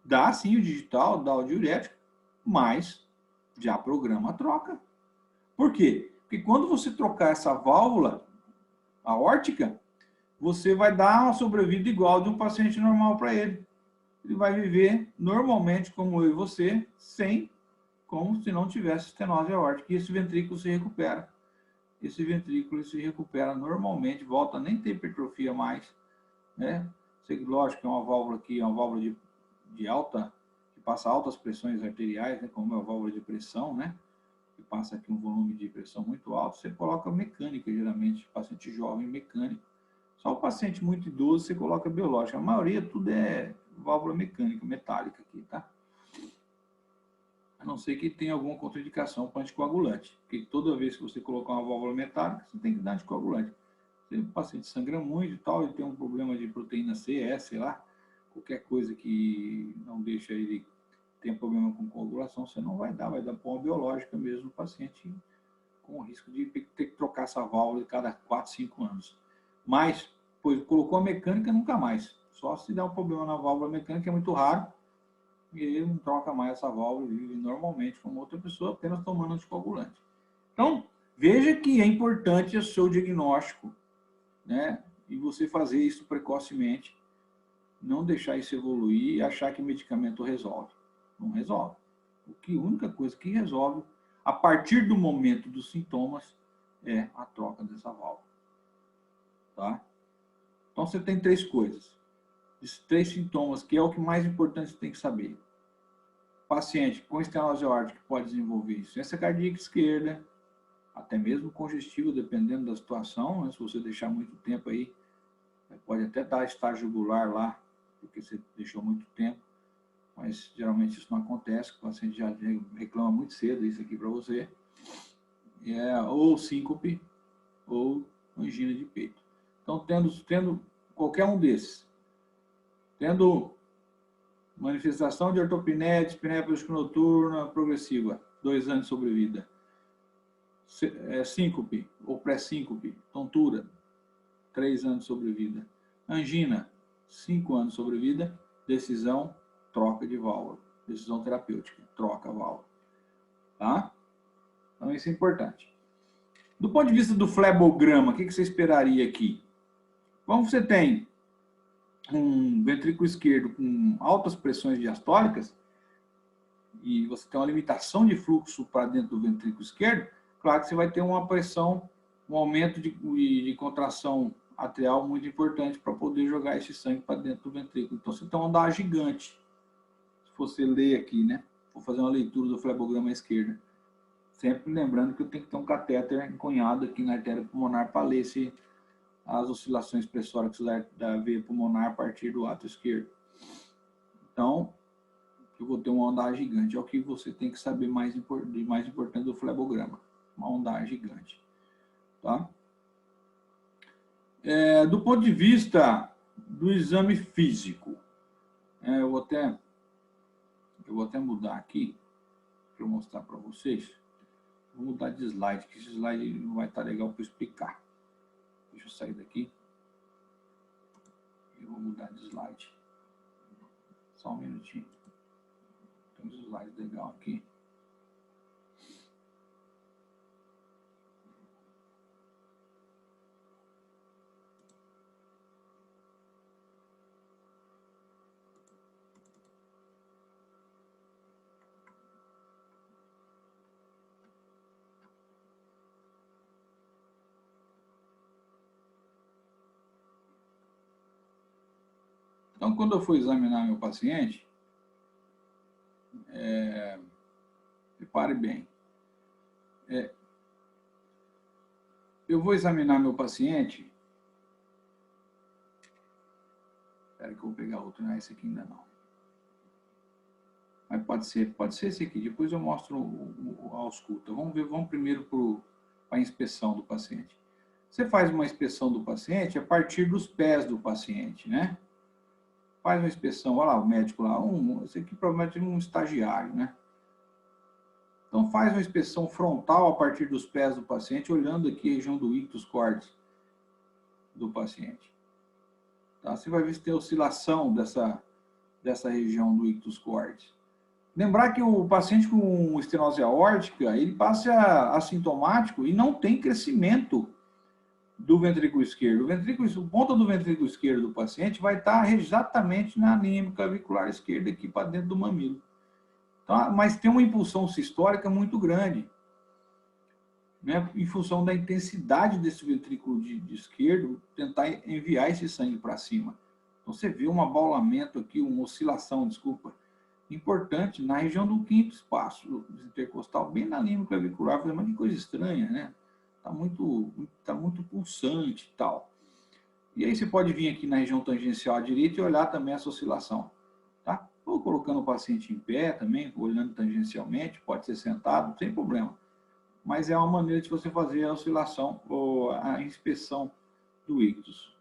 dá sim o digital, dá o diurético, mas já programa a troca. Por quê? Porque quando você trocar essa válvula, aórtica, você vai dar uma sobrevida igual de um paciente normal para ele. Ele vai viver normalmente como eu e você, como se não tivesse estenose aórtica. E esse ventrículo se recupera. Esse ventrículo se recupera normalmente, volta a nem ter hipertrofia mais, né? Lógico que é uma válvula aqui, é uma válvula de alta, que passa altas pressões arteriais, né? Como é a válvula de pressão, né? Que passa aqui um volume de pressão muito alto, você coloca mecânica, geralmente, paciente jovem mecânico. Só o paciente muito idoso você coloca biológica. A maioria tudo é válvula mecânica, metálica aqui, tá? A não ser que tenha alguma contraindicação para anticoagulante. Porque toda vez que você colocar uma válvula metálica, você tem que dar anticoagulante. Se o paciente sangra muito e tal, ele tem um problema de proteína C, S, sei lá, qualquer coisa que não deixa ele ter problema com coagulação, você não vai dar para uma biológica mesmo, o paciente com o risco de ter que trocar essa válvula de cada 4, 5 anos. Mas, pois colocou a mecânica, nunca mais. Só se der um problema na válvula mecânica, é muito raro, e ele não troca mais essa válvula e vive normalmente como outra pessoa, apenas tomando anticoagulante. Então, veja que é importante o seu diagnóstico, né? E você fazer isso precocemente, não deixar isso evoluir e achar que o medicamento resolve. Não resolve. A única coisa que resolve, a partir do momento dos sintomas, é a troca dessa válvula. Tá? Então, você tem 3 coisas. Esses 3 sintomas, que é o que mais importante você tem que saber. Paciente com estenose aórtica pode desenvolver insuficiência cardíaca esquerda, até mesmo congestivo, dependendo da situação, né? Se você deixar muito tempo aí, pode até dar estágio jugular lá, porque você deixou muito tempo, mas geralmente isso não acontece, o paciente já reclama muito cedo isso aqui para você, ou síncope, ou angina de peito. Então, tendo qualquer um desses, tendo manifestação de ortopneia, dispneia noturna progressiva, 2 anos de sobrevida, síncope ou pré-síncope, tontura, 3 anos de sobrevida, angina, 5 anos de sobrevida, decisão, troca de válvula, decisão terapêutica, troca a válvula. Tá? Então, isso é importante. Do ponto de vista do flebograma, o que você esperaria aqui? Como você tem um ventrículo esquerdo com altas pressões diastólicas, e você tem uma limitação de fluxo para dentro do ventrículo esquerdo, claro que você vai ter uma pressão, um aumento de contração atrial muito importante para poder jogar esse sangue para dentro do ventrículo. Então, você tem uma ondagem gigante. Se você ler aqui, né? Vou fazer uma leitura do flebograma à esquerda. Sempre lembrando que eu tenho que ter um catéter encunhado aqui na artéria pulmonar para ler as oscilações pressóricas da veia pulmonar a partir do ato esquerdo. Então, eu vou ter uma ondagem gigante. É o que você tem que saber mais importante do flebograma. Uma ondagem gigante. Tá? Do ponto de vista do exame físico, eu vou até mudar aqui para eu mostrar para vocês. Vou mudar de slide, que esse slide não vai estar legal para explicar. Deixa eu sair daqui. Eu vou mudar de slide. Só um minutinho. Tem um slide legal aqui. Então, quando eu for examinar meu paciente, repare bem, eu vou examinar meu paciente. Espera que eu vou pegar outro, não é esse aqui ainda não. Mas pode ser esse aqui. Depois eu mostro a ausculta. Vamos primeiro para a inspeção do paciente. Você faz uma inspeção do paciente a partir dos pés do paciente, né? Faz uma inspeção, olha lá, o médico lá, esse aqui provavelmente é um estagiário, né? Então faz uma inspeção frontal a partir dos pés do paciente, olhando aqui a região do ictus cordis do paciente. Tá? Você vai ver se tem oscilação dessa região do ictus cordis. Lembrar que o paciente com estenose aórtica, ele passa assintomático e não tem crescimento do ventrículo esquerdo. A ponta do ventrículo esquerdo do paciente vai estar exatamente na linha clavicular esquerda, aqui para dentro do mamilo. Então, mas tem uma impulsão sistólica muito grande, né, em função da intensidade desse ventrículo de esquerdo, tentar enviar esse sangue para cima. Então, você vê um abaulamento aqui, uma oscilação, desculpa, importante na região do quinto espaço intercostal, bem na linha clavicular. Mas que coisa estranha, né? Tá muito pulsante e tal. E aí você pode vir aqui na região tangencial à direita e olhar também essa oscilação, tá? Ou colocando o paciente em pé também, olhando tangencialmente, pode ser sentado, sem problema. Mas é uma maneira de você fazer a oscilação ou a inspeção do ictus.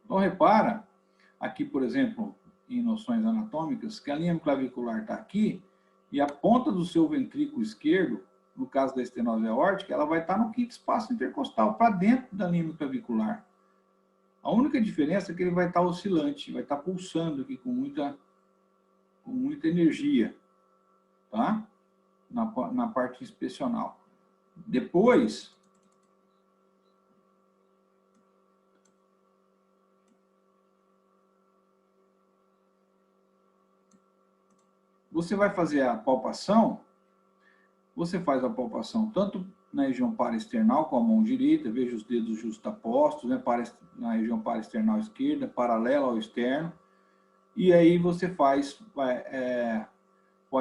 Então, repara, aqui, por exemplo, em noções anatômicas, que a linha clavicular está aqui e a ponta do seu ventrículo esquerdo, no caso da estenose aórtica, ela vai estar no quinto espaço intercostal, para dentro da linha clavicular. A única diferença é que ele vai estar oscilante, vai estar pulsando aqui com muita energia, tá? Na parte inspecional. Depois, você vai fazer a palpação, você faz a palpação tanto na região paraesternal com a mão direita, veja os dedos justapostos, né, na região paraesternal esquerda, paralela ao externo, e aí você põe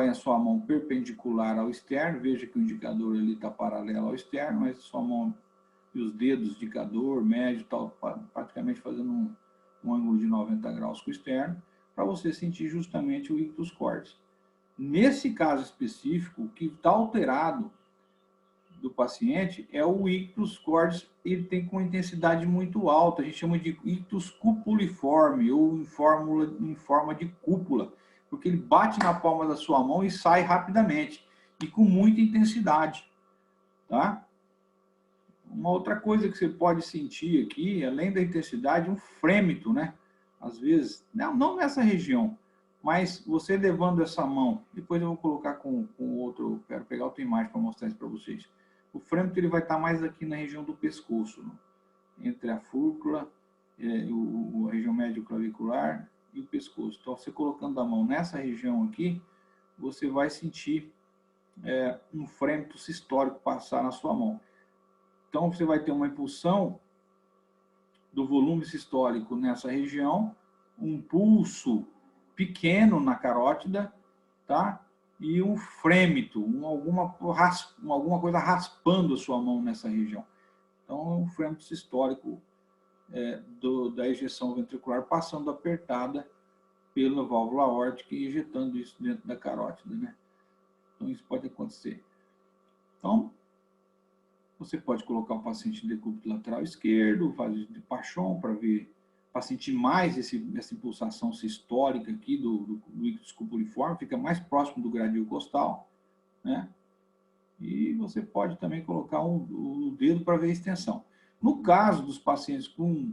a sua mão perpendicular ao externo, veja que o indicador ali está paralelo ao externo, mas sua mão e os dedos, indicador, médio, tal, praticamente fazendo um ângulo de 90 graus com o externo, para você sentir justamente o ictus cordis. Nesse caso específico, o que está alterado do paciente é o ictus cordis, ele tem com intensidade muito alta, a gente chama de ictus cupuliforme, ou em forma de cúpula, porque ele bate na palma da sua mão e sai rapidamente, e com muita intensidade, tá? Uma outra coisa que você pode sentir aqui, além da intensidade, um frêmito, né? Às vezes, não nessa região, mas você levando essa mão, depois eu vou colocar com outro, quero pegar outra imagem para mostrar isso para vocês. O frêmito ele vai estar mais aqui na região do pescoço, né? Entre a fúrcula, a região médio-clavicular e o pescoço. Então, você colocando a mão nessa região aqui, você vai sentir um frêmito sistólico passar na sua mão. Então, você vai ter uma impulsão do volume sistólico nessa região, um pulso pequeno na carótida, tá? E um frêmito, alguma coisa raspando a sua mão nessa região. Então, um frêmito sistólico da ejeção ventricular passando apertada pela válvula aórtica e injetando isso dentro da carótida, né? Então, isso pode acontecer. Então, você pode colocar o paciente em decúbito lateral esquerdo, fazer de Pachon para sentir mais essa impulsação sistólica aqui do ictus cupuliforme, fica mais próximo do gradil costal, né? E você pode também colocar o dedo para ver a extensão. No caso dos pacientes com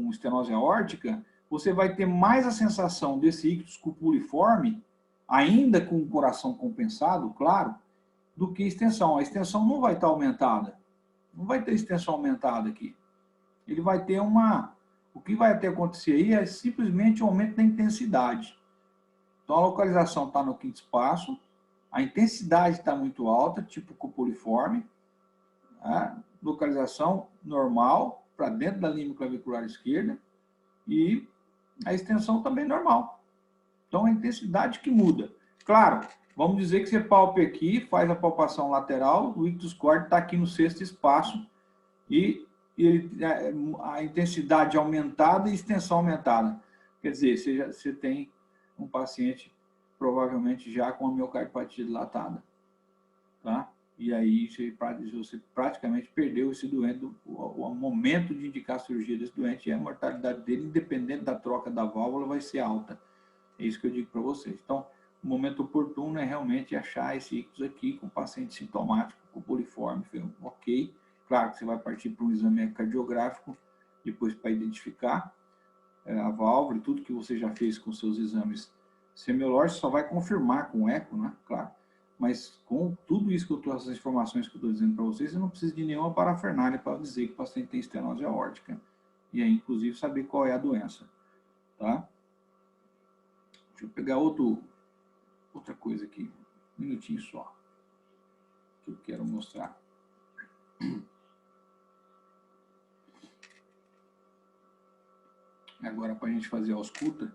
estenose aórtica, você vai ter mais a sensação desse ictus cupuliforme, ainda com o coração compensado, claro, do que extensão. A extensão não vai estar aumentada. Não vai ter extensão aumentada aqui. Ele vai ter o que vai acontecer aí é simplesmente o aumento da intensidade. Então, a localização está no quinto espaço, a intensidade está muito alta, tipo cupuliforme, a localização normal, para dentro da linha clavicular esquerda, e a extensão também normal. Então, a intensidade que muda. Claro, vamos dizer que você palpe aqui, faz a palpação lateral, o ictus cordis está aqui no sexto espaço, e a intensidade aumentada e extensão aumentada. Quer dizer, você tem um paciente provavelmente já com a miocardiopatia dilatada, tá? E aí você praticamente perdeu esse doente, o momento de indicar a cirurgia desse doente, e a mortalidade dele, independente da troca da válvula, vai ser alta. É isso que eu digo para vocês. Então, o momento oportuno é realmente achar esse ictus aqui com paciente sintomático, com cupuliforme, ok. Claro que você vai partir para um exame cardiográfico depois para identificar a válvula e tudo que você já fez com seus exames semiológicos, só vai confirmar com o eco, né? Claro. Mas com tudo isso que eu estou, essas informações que eu estou dizendo para vocês, você não precisa de nenhuma parafernália para dizer que o paciente tem estenose aórtica. E aí, inclusive, saber qual é a doença. Tá? Deixa eu pegar outra coisa aqui. Um minutinho só. Que eu quero mostrar. Agora, para a gente fazer a ausculta.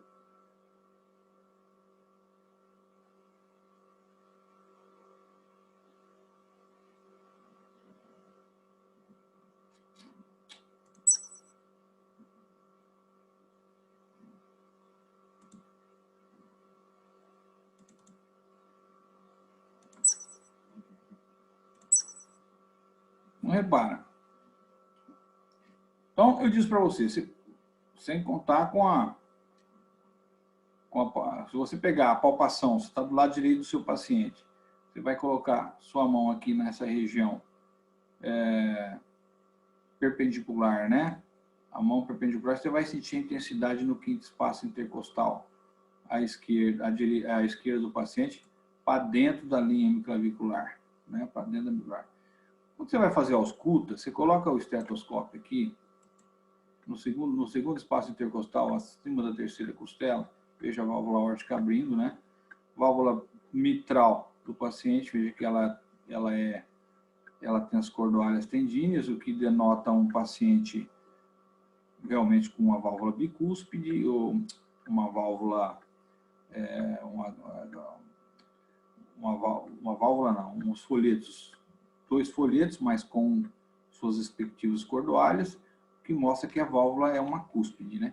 Não repara. Então, eu disse para você, sem contar se você pegar a palpação, você está do lado direito do seu paciente, você vai colocar sua mão aqui nessa região perpendicular, né? A mão perpendicular, você vai sentir a intensidade no quinto espaço intercostal, à esquerda do paciente, para dentro da linha hemiclavicular, né? Para dentro da hemiclavicular. Quando você vai fazer a ausculta, você coloca o estetoscópio aqui, no segundo espaço intercostal, acima da terceira costela, veja a válvula aórtica abrindo, né? Válvula mitral do paciente, veja que ela tem as cordoalhas tendíneas, o que denota um paciente realmente com uma válvula bicúspide ou uma válvula, uma válvula não, uns folhetos, 2 folhetos, mas com suas respectivas cordoalhas, que mostra que a válvula é uma cúspide, né?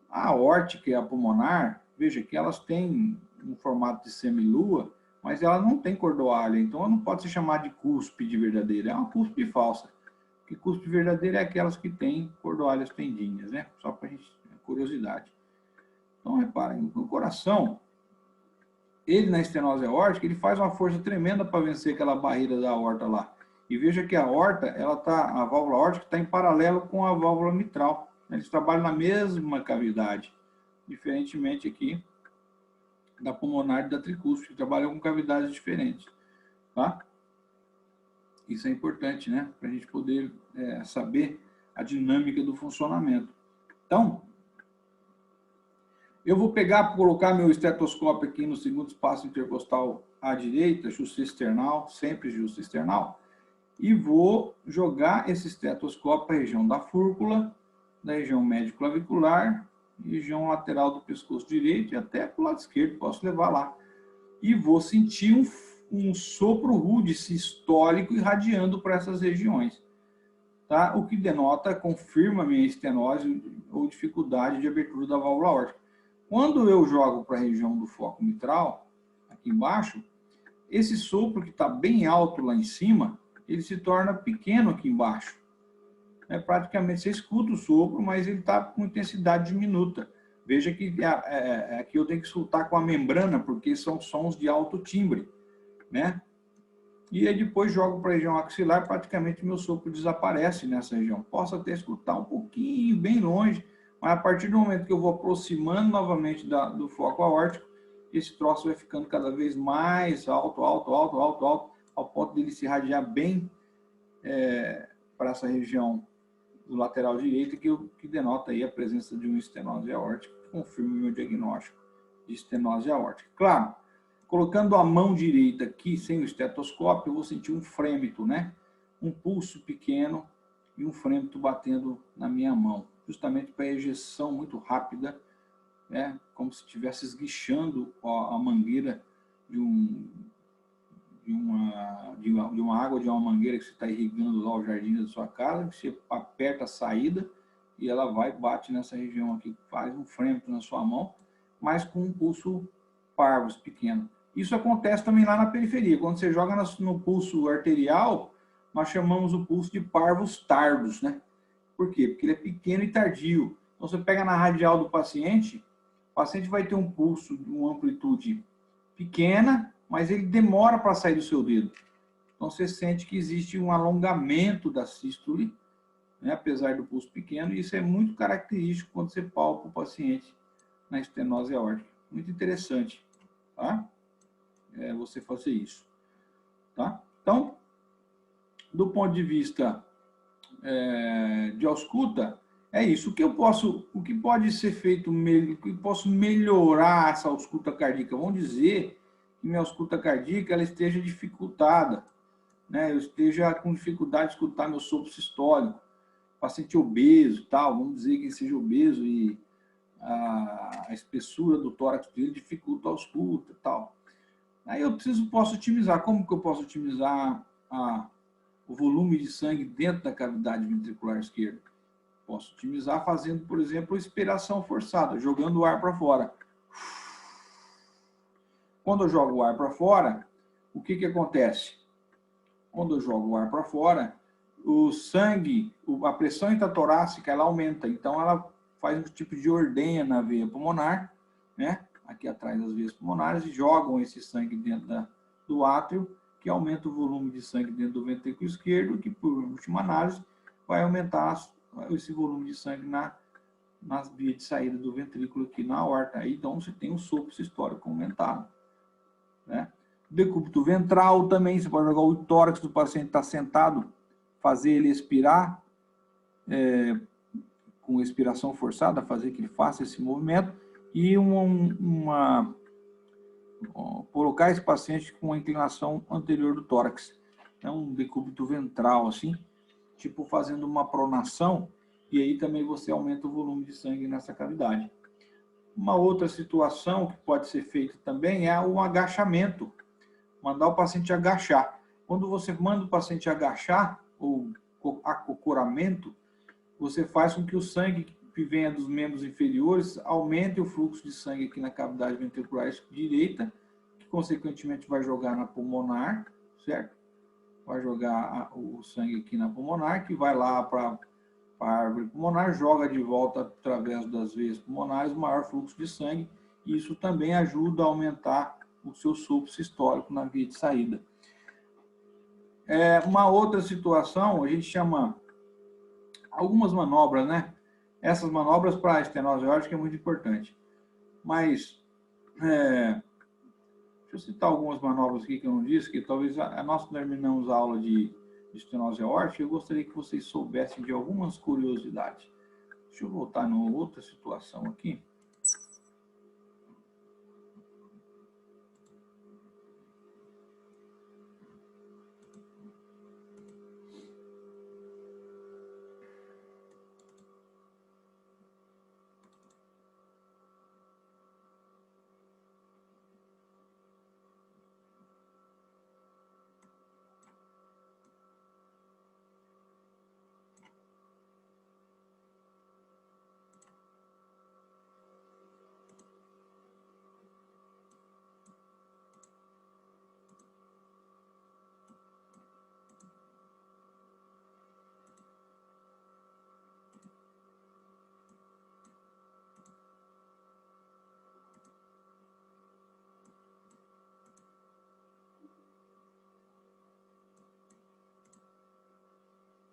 A aórtica e a pulmonar, veja que elas têm um formato de semilua, mas ela não tem cordoalha, então ela não pode se chamar de cúspide verdadeira, é uma cúspide falsa. Porque cúspide verdadeira é aquelas que têm cordoalhas tendíneas, né? Só para a gente, curiosidade. Então, reparem, o coração, ele na estenose aórtica, ele faz uma força tremenda para vencer aquela barreira da aorta lá. E veja que a aorta, a válvula aórtica está em paralelo com a válvula mitral. Eles trabalham na mesma cavidade, diferentemente aqui da pulmonar e da tricúspide, que trabalham com cavidades diferentes. Tá? Isso é importante, né? Para a gente poder saber a dinâmica do funcionamento. Então, eu vou colocar meu estetoscópio aqui no segundo espaço intercostal à direita, justo external, sempre justo external, e vou jogar esse estetoscópio para a região da fúrcula, da região médio-clavicular, região lateral do pescoço direito e até para o lado esquerdo, posso levar lá. E vou sentir um sopro rude sistólico irradiando para essas regiões. Tá? O que denota, confirma a minha estenose ou dificuldade de abertura da válvula aórtica. Quando eu jogo para a região do foco mitral, aqui embaixo, esse sopro que está bem alto lá em cima, ele se torna pequeno aqui embaixo. Praticamente você escuta o sopro, mas ele está com intensidade diminuta. Veja que aqui eu tenho que soltar com a membrana, porque são sons de alto timbre, né? E aí depois jogo para a região axilar, praticamente meu sopro desaparece nessa região. Posso até escutar um pouquinho, bem longe, mas a partir do momento que eu vou aproximando novamente do foco aórtico, esse troço vai ficando cada vez mais alto, ao ponto dele se irradiar bem para essa região do lateral direito, que denota aí a presença de uma estenose aórtica, que confirma o meu diagnóstico de estenose aórtica. Claro, colocando a mão direita aqui, sem o estetoscópio, eu vou sentir um frêmito, né? Um pulso pequeno e um frêmito batendo na minha mão, justamente para a ejeção muito rápida, né? Como se estivesse esguichando a mangueira de uma água de uma mangueira que você está irrigando lá o jardim da sua casa, que você aperta a saída e ela bate nessa região aqui, faz um frêmito na sua mão, mas com um pulso parvus pequeno. Isso acontece também lá na periferia. Quando você joga no pulso arterial, nós chamamos o pulso de parvus tardus, né? Por quê? Porque ele é pequeno e tardio. Então, você pega na radial do paciente, o paciente vai ter um pulso de uma amplitude pequena, mas ele demora para sair do seu dedo. Então, você sente que existe um alongamento da sístole, né, apesar do pulso pequeno, e isso é muito característico quando você palpa o paciente na estenose aórtica. Muito interessante, tá? Você fazer isso, tá? Então, do ponto de vista de ausculta, é isso. O que pode ser feito, o que posso melhorar essa ausculta cardíaca? Vamos dizer que minha ausculta cardíaca ela esteja dificultada, né? Eu esteja com dificuldade de escutar meu sopro sistólico, paciente obeso, tal. Vamos dizer que ele seja obeso e a espessura do tórax dele dificulta a ausculta, tal. Aí eu posso otimizar. Como que eu posso otimizar o volume de sangue dentro da cavidade ventricular esquerda? Posso otimizar fazendo, por exemplo, expiração forçada, jogando o ar para fora. Quando eu jogo o ar para fora, o que acontece? Quando eu jogo o ar para fora, o sangue, a pressão intratorácica, ela aumenta. Então, ela faz um tipo de ordenha na veia pulmonar, né? Aqui atrás das veias pulmonares, e jogam esse sangue dentro do átrio, que aumenta o volume de sangue dentro do ventrículo esquerdo, que, por última análise, vai aumentar esse volume de sangue nas vias de saída do ventrículo aqui na aorta. Aí, então, você tem um sopro sistólico aumentado, né? Decúbito ventral também, você pode jogar o tórax do paciente está sentado, fazer ele expirar com expiração forçada, fazer que ele faça esse movimento, e colocar esse paciente com a inclinação anterior do tórax. É um decúbito ventral, assim, tipo fazendo uma pronação, e aí também você aumenta o volume de sangue nessa cavidade. Uma outra situação que pode ser feita também é o agachamento. Mandar o paciente agachar. Quando você manda o paciente agachar, ou acocoramento, você faz com que o sangue que venha dos membros inferiores aumente o fluxo de sangue aqui na cavidade ventricular direita, que consequentemente vai jogar na pulmonar, certo? Vai jogar o sangue aqui na pulmonar, que vai lá para a árvore pulmonar, joga de volta através das veias pulmonares o maior fluxo de sangue, e isso também ajuda a aumentar o seu sopro sistólico na via de saída. Uma outra situação, a gente chama algumas manobras, né? Essas manobras para a estenose aórtica é muito importante. Mas, deixa eu citar algumas manobras aqui que eu não disse, que talvez nós terminamos a aula de estenose aórtica, eu gostaria que vocês soubessem de algumas curiosidades. Deixa eu voltar numa outra situação aqui.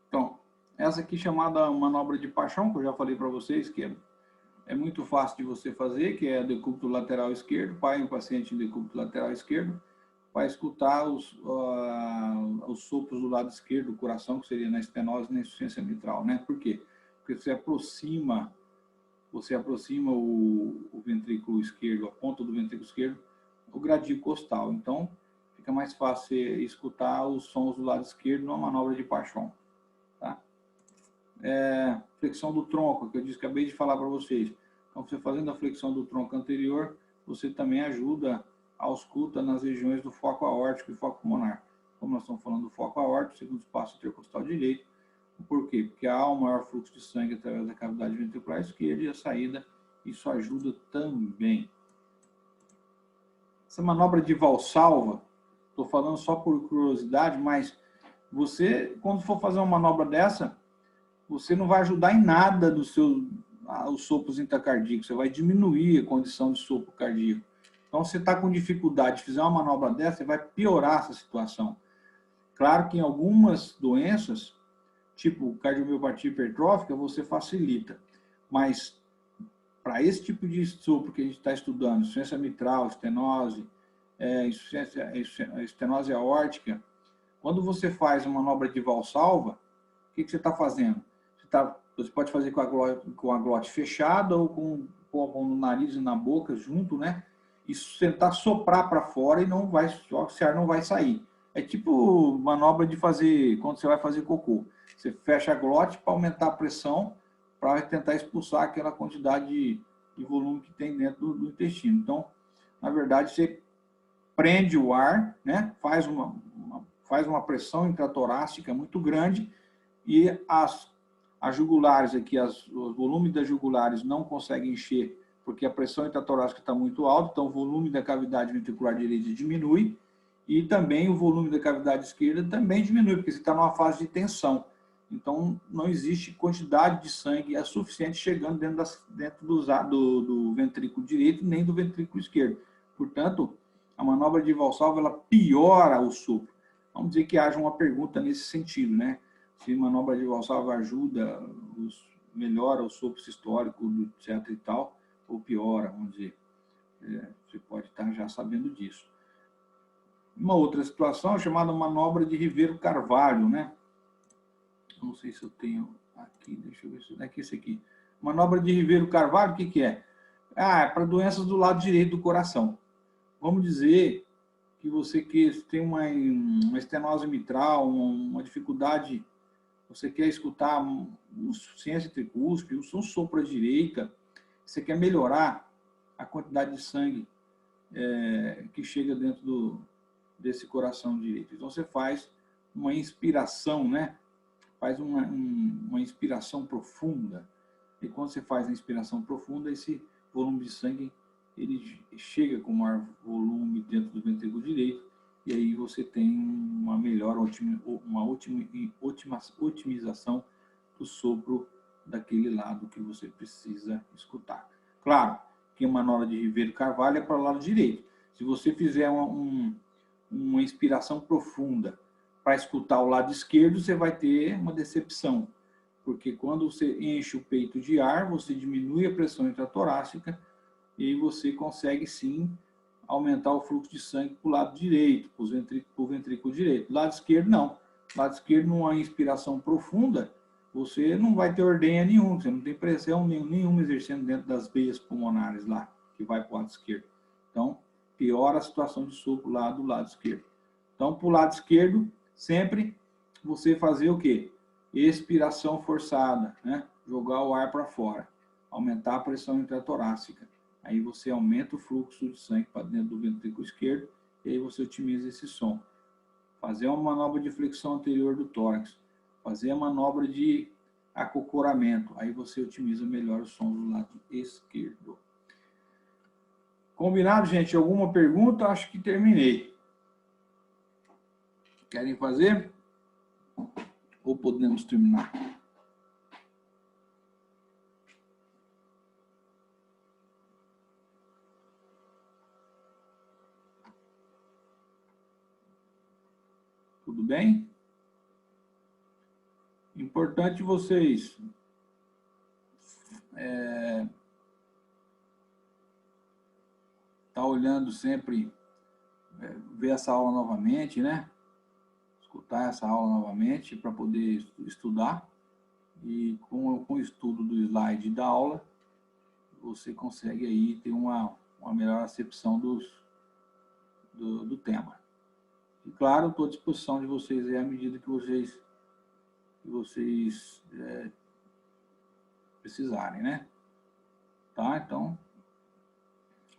Então, essa aqui chamada manobra de paixão, que eu já falei para vocês, que é muito fácil de você fazer, que é decúbito lateral esquerdo, pai o paciente em decúbito lateral esquerdo, vai escutar os sopros do lado esquerdo do coração, que seria na estenose e na insuficiência mitral, né? Por quê? Porque você aproxima o ventrículo esquerdo, a ponta do ventrículo esquerdo, o gradil costal. Então, fica mais fácil você escutar os sons do lado esquerdo numa manobra de paixão. Tá? Flexão do tronco, que eu acabei de falar para vocês. Então, você fazendo a flexão do tronco anterior, você também ajuda a ausculta nas regiões do foco aórtico e foco pulmonar. Como nós estamos falando do foco aórtico, segundo espaço intercostal direito. Por quê? Porque há um maior fluxo de sangue através da cavidade ventricular esquerda, e a saída, isso ajuda também. Essa manobra de Valsalva, estou falando só por curiosidade, mas você, quando for fazer uma manobra dessa, você não vai ajudar em nada os sopros intracardíacos, você vai diminuir a condição de sopro cardíaco. Então, se você está com dificuldade de fazer uma manobra dessa, você vai piorar essa situação. Claro que em algumas doenças, tipo cardiomiopatia hipertrófica, você facilita. Mas para esse tipo de sopro que a gente está estudando, insuficiência mitral, estenose, estenose aórtica, quando você faz uma manobra de valsalva, o que você está fazendo? Você pode fazer com a glote fechada ou com no nariz e na boca junto, né? E tentar soprar para fora e não vai, o ar não vai sair. É tipo manobra de fazer, quando você vai fazer cocô. Você fecha a glote para aumentar a pressão, para tentar expulsar aquela quantidade de volume que tem dentro do intestino. Então, na verdade, você prende o ar, né? Faz uma pressão intratorácica muito grande e as jugulares aqui, o volume das jugulares não consegue encher porque a pressão intratorácica está muito alta, então o volume da cavidade ventricular direita diminui e também o volume da cavidade esquerda também diminui, porque você está numa fase de tensão. Então, não existe quantidade de sangue suficiente chegando dentro do ventrículo direito nem do ventrículo esquerdo. Portanto, a manobra de Valsalva ela piora o sopro. Vamos dizer que haja uma pergunta nesse sentido, né? Se a manobra de Valsalva ajuda, melhora o sopro sistólico, etc. e tal, ou piora, vamos dizer. Você pode estar já sabendo disso. Uma outra situação é chamada manobra de Ribeiro-Carvalho, né? Não sei se eu tenho aqui, deixa eu ver se é esse aqui. Manobra de Ribeiro-Carvalho, o que é? É para doenças do lado direito do coração. Vamos dizer que você tem uma estenose mitral, uma dificuldade, você quer escutar insuficiência tricúspide, um sopro à direita, você quer melhorar a quantidade de sangue que chega dentro desse coração direito. Então, você faz uma inspiração, né? Faz uma inspiração profunda. E quando você faz a inspiração profunda, esse volume de sangue ele chega com maior volume dentro do ventrículo direito e aí você tem uma melhor otimização do sopro daquele lado que você precisa escutar. Claro que a manobra de Ribeiro-Carvalho é para o lado direito. Se você fizer uma inspiração profunda para escutar o lado esquerdo, você vai ter uma decepção, porque quando você enche o peito de ar, você diminui a pressão intratorácica e você consegue, sim, aumentar o fluxo de sangue para o lado direito, para o ventrículo direito. Do lado esquerdo, não. Do lado esquerdo, numa inspiração profunda, você não vai ter ordenha nenhuma, você não tem pressão nenhuma exercendo dentro das veias pulmonares lá, que vai para o lado esquerdo. Então, piora a situação de sopro lá do lado esquerdo. Então, para o lado esquerdo, sempre você fazer o quê? Expiração forçada, né? Jogar o ar para fora, aumentar a pressão intratorácica. Aí você aumenta o fluxo de sangue para dentro do ventrículo esquerdo e aí você otimiza esse som. Fazer uma manobra de flexão anterior do tórax, fazer a manobra de acocoramento, aí você otimiza melhor o som do lado esquerdo. Combinado, gente? Alguma pergunta? Acho que terminei. Querem fazer? Ou podemos terminar? Tudo bem? Importante vocês tá olhando sempre, ver essa aula novamente, né? Escutar essa aula novamente para poder estudar. E com o estudo do slide da aula, você consegue aí ter uma melhor acepção do tema. E claro, estou à disposição de vocês aí à medida que vocês precisarem, né? Tá? Então,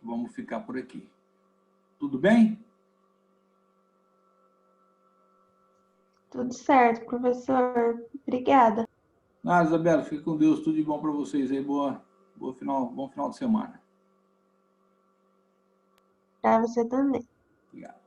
vamos ficar por aqui. Tudo bem? Tudo certo, professor. Obrigada. Isabela, fique com Deus. Tudo de bom para vocês aí. Bom final de semana. Para você também. Obrigado.